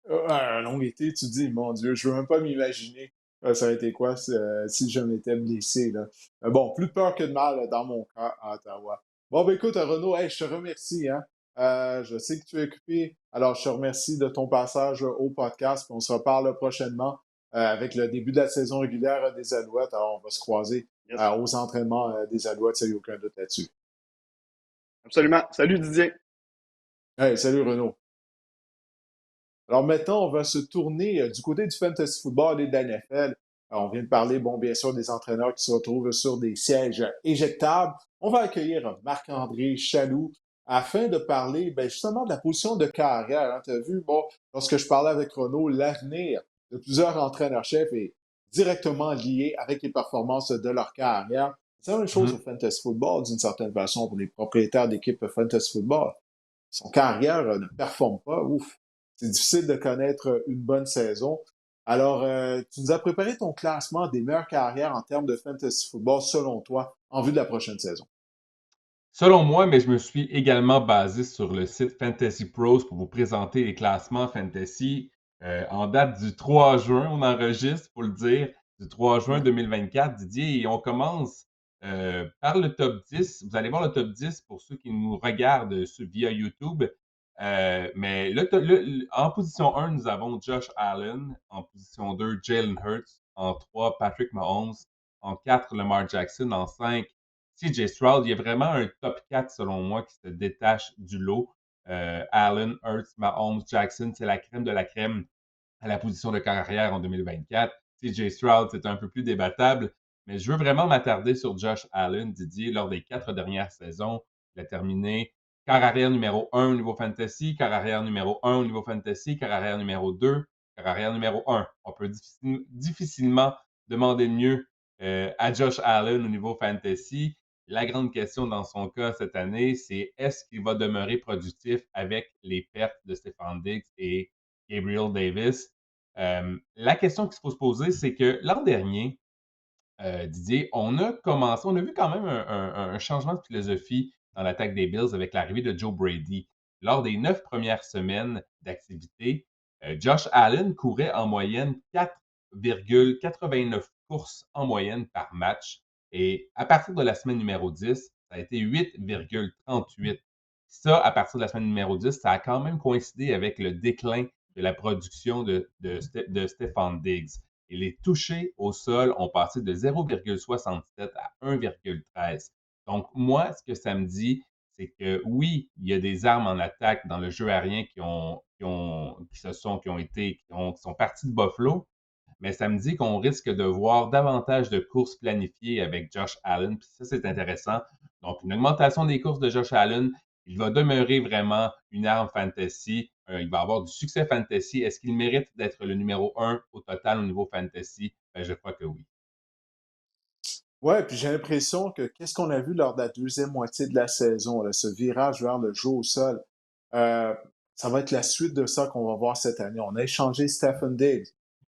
pense. un long été, tu dis, mon Dieu, je veux même pas m'imaginer ça aurait été quoi si je m'étais blessé, là. Bon, plus de peur que de mal dans mon cas à Ottawa. Bon, ben écoute, Renaud, hey, je te remercie, hein. Je sais que tu es occupé, alors je te remercie de ton passage au podcast, puis on se reparle prochainement avec le début de la saison régulière des Alouettes. Alors, on va se croiser Yes. aux entraînements des Alouettes, ça n'y a aucun doute là-dessus. Absolument. Salut Didier. Hey, salut Renaud. Alors maintenant, on va se tourner du côté du fantasy football et de la NFL. Alors, on vient de parler, bon, bien sûr, des entraîneurs qui se retrouvent sur des sièges éjectables. On va accueillir Marc-André Chaloux afin de parler ben, justement de la position de carrière. Tu as vu, bon, lorsque je parlais avec Renaud, l'avenir de plusieurs entraîneurs-chefs est directement lié avec les performances de leur carrière. C'est la même chose au fantasy football, d'une certaine façon, pour les propriétaires d'équipes fantasy football. Son carrière ne performe pas, ouf, c'est difficile de connaître une bonne saison. Alors, tu nous as préparé ton classement des meilleures carrières en termes de fantasy football, selon toi, en vue de la prochaine saison. Selon moi, mais je me suis également basé sur le site Fantasy Pros pour vous présenter les classements fantasy en date du 3 juin. On enregistre, pour le dire, du 3 juin Ouais. 2024, Didier, et on commence par le top 10. Vous allez voir le top 10 pour ceux qui nous regardent via YouTube. Mais en position 1, nous avons Josh Allen. En position 2, Jalen Hurts. En 3, Patrick Mahomes. En 4, Lamar Jackson. En 5, CJ Stroud. Il y a vraiment un top 4, selon moi, qui se détache du lot. Allen, Hurts, Mahomes, Jackson, c'est la crème de la crème à la position de carrière en 2024. CJ Stroud, c'est un peu plus débattable, mais je veux vraiment m'attarder sur Josh Allen, Didier. Lors des 4 dernières saisons, il a terminé carrière numéro 1 au niveau fantasy, carrière numéro 1 au niveau fantasy, carrière numéro 2, carrière numéro 1. On peut difficilement demander mieux à Josh Allen au niveau fantasy. La grande question dans son cas cette année, c'est est-ce qu'il va demeurer productif avec les pertes de Stephon Diggs et Gabriel Davis? La question qu'il faut se poser, c'est que l'an dernier, Didier, on a vu quand même un changement de philosophie dans l'attaque des Bills avec l'arrivée de Joe Brady. Lors des 9 premières semaines d'activité, Josh Allen courait en moyenne 4,89 courses en moyenne par match. Et à partir de la semaine numéro 10, ça a été 8,38. Ça, à partir de la semaine numéro 10, ça a quand même coïncidé avec le déclin de la production de Stephon Diggs. Et les touchés au sol ont passé de 0,67 à 1,13. Donc, moi, ce que ça me dit, c'est que oui, il y a des armes en attaque dans le jeu aérien qui sont partis de Buffalo, mais ça me dit qu'on risque de voir davantage de courses planifiées avec Josh Allen. Puis ça, c'est intéressant. Donc, une augmentation des courses de Josh Allen. Il va demeurer vraiment une arme fantasy. Il va avoir du succès fantasy. Est-ce qu'il mérite d'être le numéro 1 au total au niveau fantasy? Ben, je crois que oui. Ouais, puis j'ai l'impression que qu'est-ce qu'on a vu lors de la deuxième moitié de la saison, là, ce virage vers le jeu au sol, euh, ça va être la suite de ça qu'on va voir cette année. On a échangé Stephen Diggs.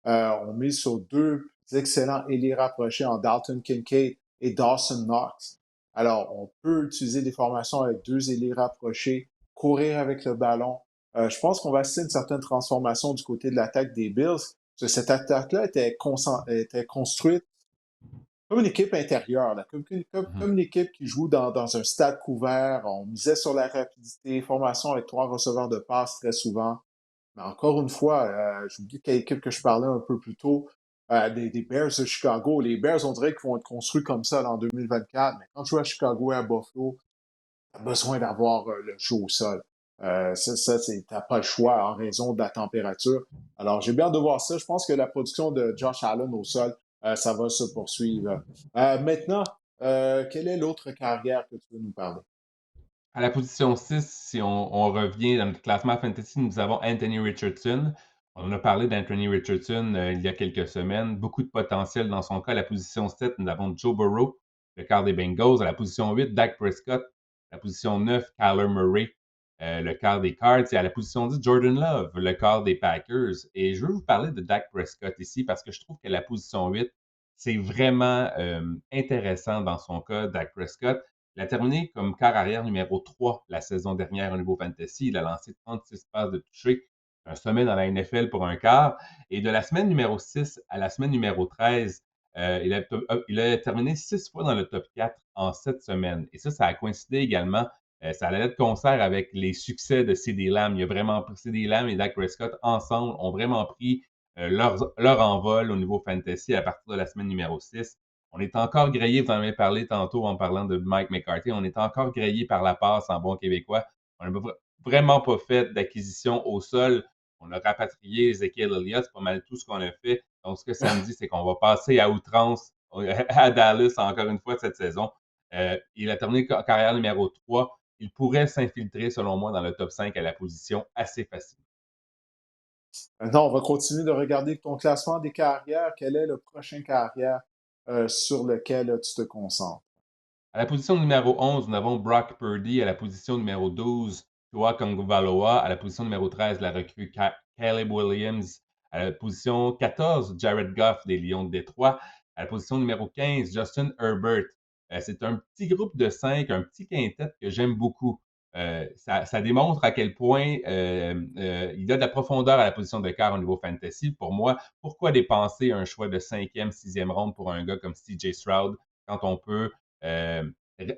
On met sur deux excellents ailiers rapprochés en Dalton Kincaid et Dawson Knox. Alors, on peut utiliser des formations avec deux ailiers rapprochés, courir avec le ballon. Je pense qu'on va assister à une certaine transformation du côté de l'attaque des Bills. Parce que cette attaque-là était construite comme une équipe intérieure, là, comme une équipe qui joue dans un stade couvert. On misait sur la rapidité, formation avec 3 receveurs de passe très souvent. Mais encore une fois, j'oublie quelle équipe que je parlais un peu plus tôt, des Bears de Chicago. Les Bears, on dirait qu'ils vont être construits comme ça là, en 2024. Mais quand tu joues à Chicago et à Buffalo, tu as besoin d'avoir le jeu au sol. Tu n'as pas le choix en raison de la température. Alors, j'ai bien hâte de voir ça. Je pense que la production de Josh Allen au sol, ça va se poursuivre. Maintenant, quelle est l'autre carrière que tu veux nous parler? À la position 6, si on revient dans notre classement fantasy, nous avons Anthony Richardson. On en a parlé d'Anthony Richardson il y a quelques semaines. Beaucoup de potentiel dans son cas. À la position 7, nous avons Joe Burrow, le quart des Bengals. À la position 8, Dak Prescott. À la position 9, Kyler Murray, le quart des Cards. Et à la position 10, Jordan Love, le quart des Packers. Et je veux vous parler de Dak Prescott ici parce que je trouve que la position 8, c'est vraiment intéressant dans son cas, Dak Prescott. Il a terminé comme quart arrière numéro 3 la saison dernière au niveau fantasy. Il a lancé 36 passes de toucher, un sommet dans la NFL pour un quart. Et de la semaine numéro 6 à la semaine numéro 13, il a terminé 6 fois dans le top 4 en 7 semaines. Et ça a coïncidé également, ça allait de concert avec les succès de CD Lamb. Il a vraiment pris CD Lamb et Dak Prescott ensemble, ont vraiment pris leur envol au niveau fantasy à partir de la semaine numéro 6. On est encore grillé, vous en avez parlé tantôt en parlant de Mike McCarthy, on est encore grillé par la passe en bon québécois. On n'a vraiment pas fait d'acquisition au sol. On a rapatrié Ezekiel Elliott, c'est pas mal tout ce qu'on a fait. Donc, ce que ça me dit, c'est qu'on va passer à outrance à Dallas encore une fois cette saison. Il a terminé carrière numéro 3. Il pourrait s'infiltrer, selon moi, dans le top 5 à la position assez facile. Maintenant, on va continuer de regarder ton classement des carrières. Quel est le prochain carrière sur lequel tu te concentres? À la position numéro 11, nous avons Brock Purdy. À la position numéro 12, Tua Tagovailoa. À la position numéro 13, la recrue Caleb Williams. À la position 14, Jared Goff des Lions de Détroit. À la position numéro 15, Justin Herbert. C'est un petit groupe de 5, un petit quintet que j'aime beaucoup. Ça démontre à quel point il a de la profondeur à la position de quart au niveau fantasy. Pour moi, pourquoi dépenser un choix de 5e, 6e ronde pour un gars comme CJ Stroud quand on peut euh,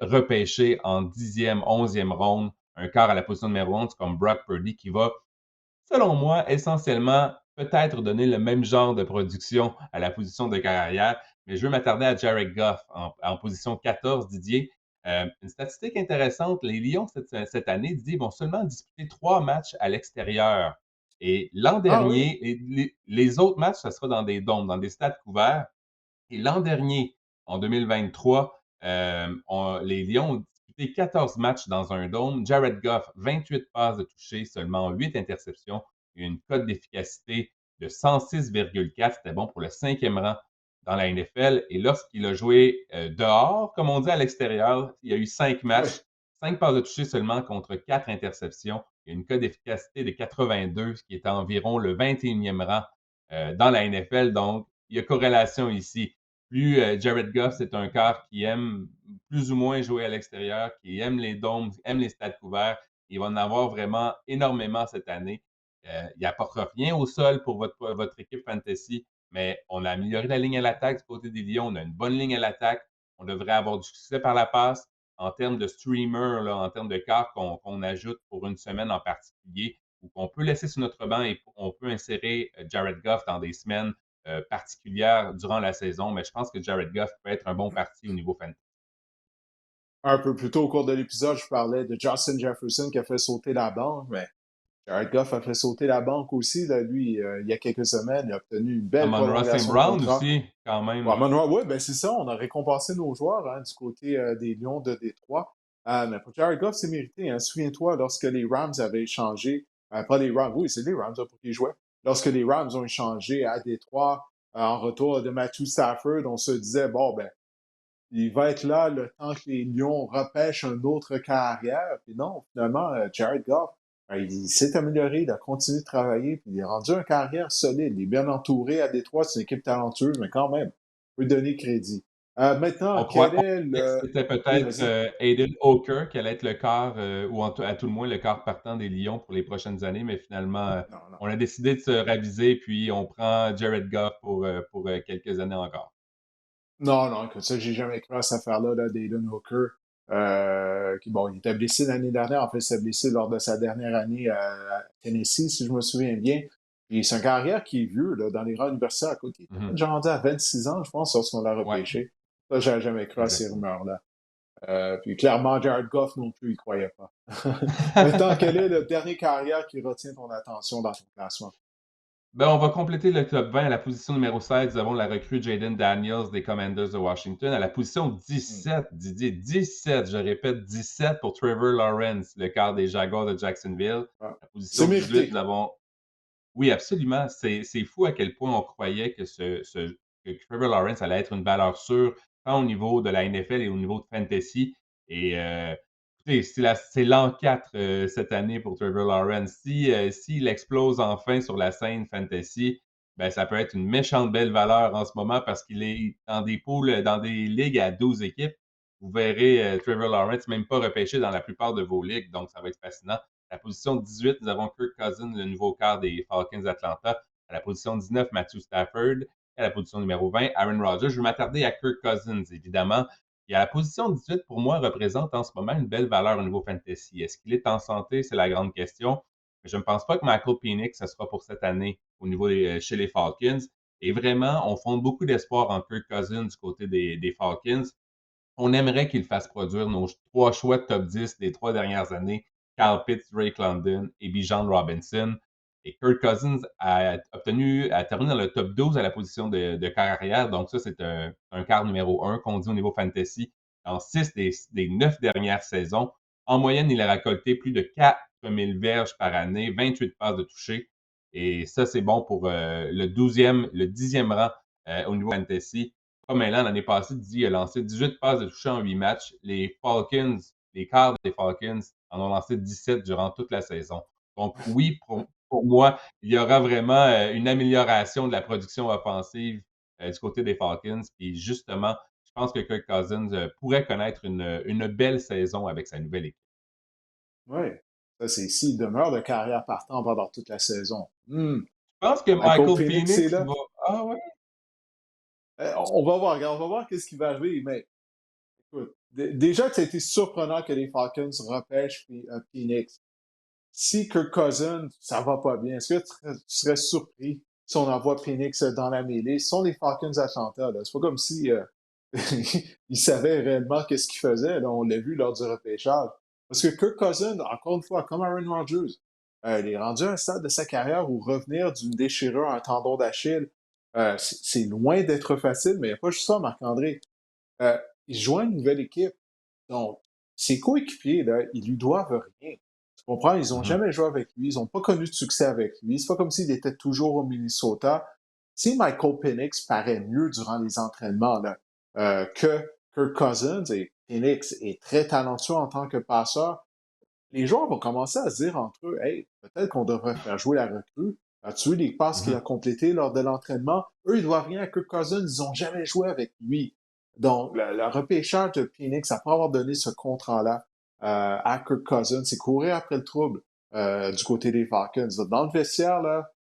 repêcher en 10e, 11e ronde un quart à la position numéro 11 comme Brock Purdy qui va, selon moi, essentiellement peut-être donner le même genre de production à la position de carrière. Mais je veux m'attarder à Jared Goff en position 14, Didier. Une statistique intéressante, les Lions cette année, Didier, vont seulement disputer 3 matchs à l'extérieur. Et l'an Ah oui, dernier, les autres matchs, ce sera dans des dômes, dans des stades couverts. Et l'an dernier, en 2023, les Lions ont disputé 14 matchs dans un dôme. Jared Goff, 28 passes de toucher, seulement 8 interceptions et une cote d'efficacité de 106,4. C'était bon pour le 5e rang dans la NFL. Et lorsqu'il a joué dehors, comme on dit à l'extérieur, il y a eu 5 oui. matchs, 5 passes de toucher seulement contre 4 interceptions et une cote d'efficacité de 82, ce qui est environ le 21e rang dans la NFL. Donc, il y a corrélation ici. Plus Jared Goff, c'est un quart qui aime plus ou moins jouer à l'extérieur, qui aime les dômes, aime les stades couverts. Il va en avoir vraiment énormément cette année. Il n'apporte rien au sol pour votre équipe fantasy, mais on a amélioré la ligne à l'attaque du côté des Lions. On a une bonne ligne à l'attaque. On devrait avoir du succès par la passe. En termes de streamer, là, en termes de quart qu'on ajoute pour une semaine en particulier, ou qu'on peut laisser sur notre banc et on peut insérer Jared Goff dans des semaines particulière durant la saison, mais je pense que Jared Goff peut être un bon parti au niveau fantasy. Un peu plus tôt au cours de l'épisode, je parlais de Justin Jefferson qui a fait sauter la banque, mais Jared Goff a fait sauter la banque aussi. Là, lui, il y a quelques semaines, il a obtenu une belle Amon-Ra St. prolongation de Brown contrat. aussi, quand Ouais, même. Monroe, oui, ben c'est ça, on a récompensé nos joueurs hein, du côté des Lions de Détroit. Mais pour Jared Goff, c'est mérité. Hein. Souviens-toi, lorsque les Rams avaient échangé, pas les Rams, oui, c'est les Rams hein, pour qui ils jouaient. Lorsque les Rams ont échangé à Détroit en retour de Matthew Stafford, on se disait, bon, ben, il va être là le temps que les Lions repêchent un autre carrière. Puis non, finalement, Jared Goff, il s'est amélioré, il a continué de travailler, puis il est rendu un carrière solide. Il est bien entouré à Détroit, c'est une équipe talentueuse, mais quand même, on peut donner crédit. Maintenant, On quel croyait est que le... c'était Oui, peut-être vas-y. Aiden Hooker qui allait être le quart, ou à tout le moins le quart partant des Lions pour les prochaines années, mais finalement, Non, non. on a décidé de se raviser, puis on prend Jared Goff pour quelques années encore. Non, non, écoute, ça, j'ai jamais cru à cette affaire-là là, d'Aiden Hooker. Qui, bon, il était blessé l'année dernière. En fait, il s'est blessé lors de sa dernière année à Tennessee, si je me souviens bien. Puis c'est un carrière qui est vieux, là, dans les rangs universitaires. Écoute, il était Mhm. déjà rendu à 26 ans, je pense, lorsqu'on l'a Ouais, repêché. Ça, j'avais jamais cru à ces exactement. rumeurs-là. Puis clairement, Jared Goff non plus, il croyait pas. Maintenant, quel est le dernier carrière qui retient ton attention dans ton classement? Ben, on va compléter le top 20. À la position numéro 16, nous avons la recrue Jaden Daniels des Commanders de Washington. À la position Hmm. 17, Didier, 17, je répète, 17 pour Trevor Lawrence, le quart des Jaguars de Jacksonville. Ah, À la c'est position 18, nous mérité. avons oui, absolument. C'est fou à quel point on croyait que Trevor Lawrence allait être une valeur sûre, tant au niveau de la NFL et au niveau de fantasy. Et écoutez, c'est l'an 4 cette année pour Trevor Lawrence. S'il explose enfin sur la scène fantasy, ben, ça peut être une méchante belle valeur en ce moment parce qu'il est dans des poules, dans des ligues à 12 équipes. Vous verrez Trevor Lawrence même pas repêché dans la plupart de vos ligues, donc ça va être fascinant. À la position 18, nous avons Kirk Cousins, le nouveau quart des Falcons d'Atlanta. À la position 19, Matthew Stafford. Et à la position numéro 20, Aaron Rodgers. Je vais m'attarder à Kirk Cousins, évidemment. Et à la position 18, pour moi, représente en ce moment une belle valeur au niveau fantasy. Est-ce qu'il est en santé? C'est la grande question. Mais je ne pense pas que Michael Penix, ce sera pour cette année au niveau chez les Falcons. Et vraiment, on fonde beaucoup d'espoir en Kirk Cousins du côté des Falcons. On aimerait qu'il fasse produire nos 3 choix de top 10 des 3 dernières années, Kyle Pitts, Drake London et Bijan Robinson. Et Kirk Cousins a terminé dans le top 12 à la position de carrière. Donc ça, c'est un quart numéro 1 qu'on dit au niveau fantasy dans 6 des 9 dernières saisons. En moyenne, il a récolté plus de 4000 verges par année, 28 passes de toucher. Et ça, c'est bon pour le 10e rang au niveau fantasy. Comme Elan, l'année passée, Didi a lancé 18 passes de toucher en 8 matchs. Les Falcons, les quarts des Falcons, en ont lancé 17 durant toute la saison. Donc, oui, pour moi, il y aura vraiment une amélioration de la production offensive du côté des Falcons. Puis, justement, je pense que Kirk Cousins pourrait connaître une belle saison avec sa nouvelle équipe. Oui. Ça, c'est s'il demeure de carrière partant pendant toute la saison. Je pense que Michael Michael Penix est Phoenix là. va. Ah ouais? On va voir, regarde, on va voir qu'est-ce qui va arriver. Mais écoute, déjà que ça a été surprenant que les Falcons repêchent Penix. Si Kirk Cousins, ça va pas bien, est-ce que tu serais surpris si on envoie Penix dans la mêlée? Ce sont les Falcons d'Atlanta, là. C'est pas comme si ils savaient réellement qu'est-ce qu'ils faisaient, là. On l'a vu lors du repêchage. Parce que Kirk Cousins, encore une fois, comme Aaron Rodgers, il est rendu à un stade de sa carrière où revenir d'une déchirure à un tendon d'Achille, c'est loin d'être facile, mais il n'y a pas juste ça, Marc-André. Euh, il joint une nouvelle équipe. Donc, ses coéquipiers, là, ils lui doivent rien. Tu comprends? Ils n'ont Mhm. jamais joué avec lui. Ils n'ont pas connu de succès avec lui. C'est pas comme s'il était toujours au Minnesota. Si Michael Penix paraît mieux durant les entraînements là, que Kirk Cousins, et Penix est très talentueux en tant que passeur, les joueurs vont commencer à se dire entre eux, hey, peut-être qu'on devrait faire jouer la recrue. As-tu vu les passes qu'il a Mhm. complétées lors de l'entraînement? Eux, ils doivent rien à Kirk Cousins, ils n'ont jamais joué avec lui. Donc, le repêchage de Phoenix, après avoir donné ce contrat-là à Kirk Cousins, c'est courir après le trouble du côté des Falcons. Dans le vestiaire, là,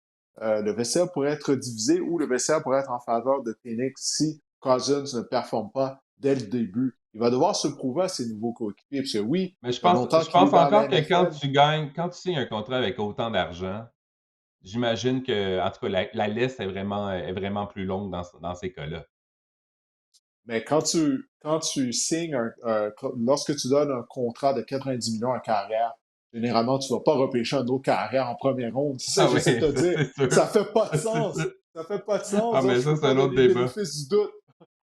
le vestiaire pourrait être divisé ou le vestiaire pourrait être en faveur de Phoenix si Cousins ne performe pas dès le début. Il va devoir se prouver à ses nouveaux coéquipiers. Parce que oui, Mais ça fait longtemps je qu'il est pense dans la encore que quand NFL, tu gagnes, quand tu signes un contrat avec autant d'argent, j'imagine que, en tout cas, la liste est vraiment plus longue dans ces cas-là. mais quand tu signes, lorsque tu donnes un contrat de 90 millions en carrière, généralement, tu ne vas pas repêcher un autre carrière en première ronde. C'est ça Ah que oui, j'essaie de te ça dire. c'est sûr. Ça fait pas de Ça c'est sens. sûr. Ça fait pas de sens. Ah, Donc, mais je ça, peux c'est pas un autre donner le débat. bénéfice du doute.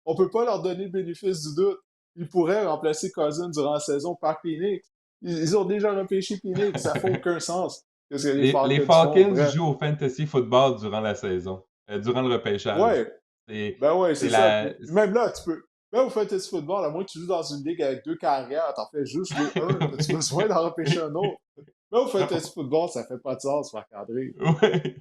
On peut pas leur donner le bénéfice du doute. Ils pourraient remplacer Cousins durant la saison par Phoenix. Ils ont déjà repêché Phoenix. Ça fait aucun sens. Qu'est-ce que les Les Falcons font? Falcons Bref. jouent au fantasy football durant la saison, durant le repêchage. Ouais, C'est ben ouais, c'est c'est ça. Puis la. même là, tu peux. Même au fantasy football, à moins que tu joues dans une ligue avec deux carrières, t'en fais juste jouer un. T'as-tu besoin d'en repêcher un autre? Même au fantasy football, ça fait pas de sens, Marc-André. Ouais,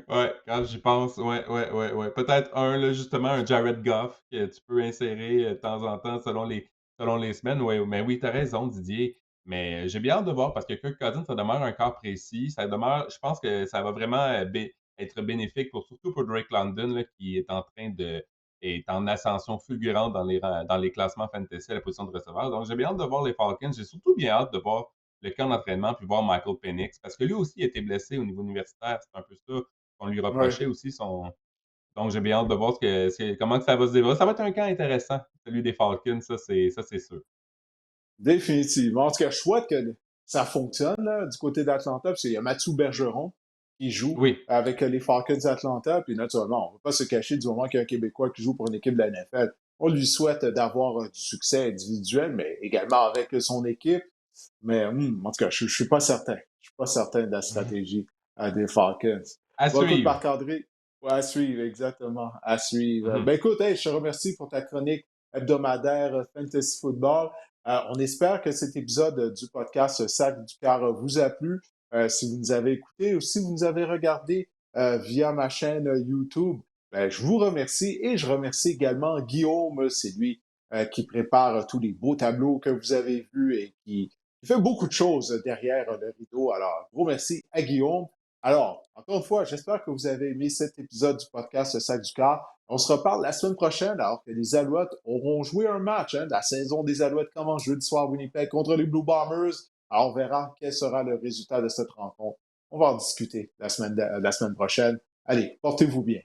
ouais, quand j'y pense, ouais, ouais, ouais, ouais. Peut-être là, justement, un Jared Goff que tu peux insérer de temps en temps selon les semaines. Ouais, mais oui, tu as raison, Didier. Mais j'ai bien hâte de voir parce que Kirk Cousins, ça demeure un cas précis. Ça demeure, je pense que ça va vraiment être bénéfique surtout pour Drake London, là, qui est est en ascension fulgurante dans les classements fantasy à la position de receveur. Donc, j'ai bien hâte de voir les Falcons. J'ai surtout bien hâte de voir le camp d'entraînement, puis voir Michael Penix, parce que lui aussi a été blessé au niveau universitaire. C'est un peu ça qu'on lui Ouais, reprochait aussi. Donc, j'ai bien hâte de voir comment que ça va se dérouler. Ça va être un camp intéressant, celui des Falcons, ça, c'est sûr. définitivement. En tout cas, je souhaite que ça fonctionne là, du côté d'Atlanta, parce qu'il y a Mathieu Bergeron qui joue Oui. avec les Falcons d'Atlanta. Puis naturellement, on ne va pas se cacher du moment qu'il y a un Québécois qui joue pour une équipe de la NFL. On lui souhaite d'avoir du succès individuel, mais également avec son équipe. Mais en tout cas, je ne suis pas certain. Je suis pas certain de la stratégie des Falcons. À Bon, écoute, suivre. Marc-André, ouais, à suivre, exactement. À suivre. Mhm. Ben écoute, hey, je te remercie pour ta chronique hebdomadaire Fantasy Football. On espère que cet épisode du podcast Sac du Cœur vous a plu. Si vous nous avez écoutés ou si vous nous avez regardé via ma chaîne YouTube, ben, je vous remercie et je remercie également Guillaume, c'est lui qui prépare tous les beaux tableaux que vous avez vus et qui fait beaucoup de choses derrière le rideau. Alors, gros merci à Guillaume. Alors, encore une fois, j'espère que vous avez aimé cet épisode du podcast Sac du Cœur. On se reparle la semaine prochaine alors que les Alouettes auront joué un match. La saison des Alouettes commence jeudi soir à Winnipeg contre les Blue Bombers. Alors, on verra quel sera le résultat de cette rencontre. On va en discuter la semaine prochaine. Allez, portez-vous bien.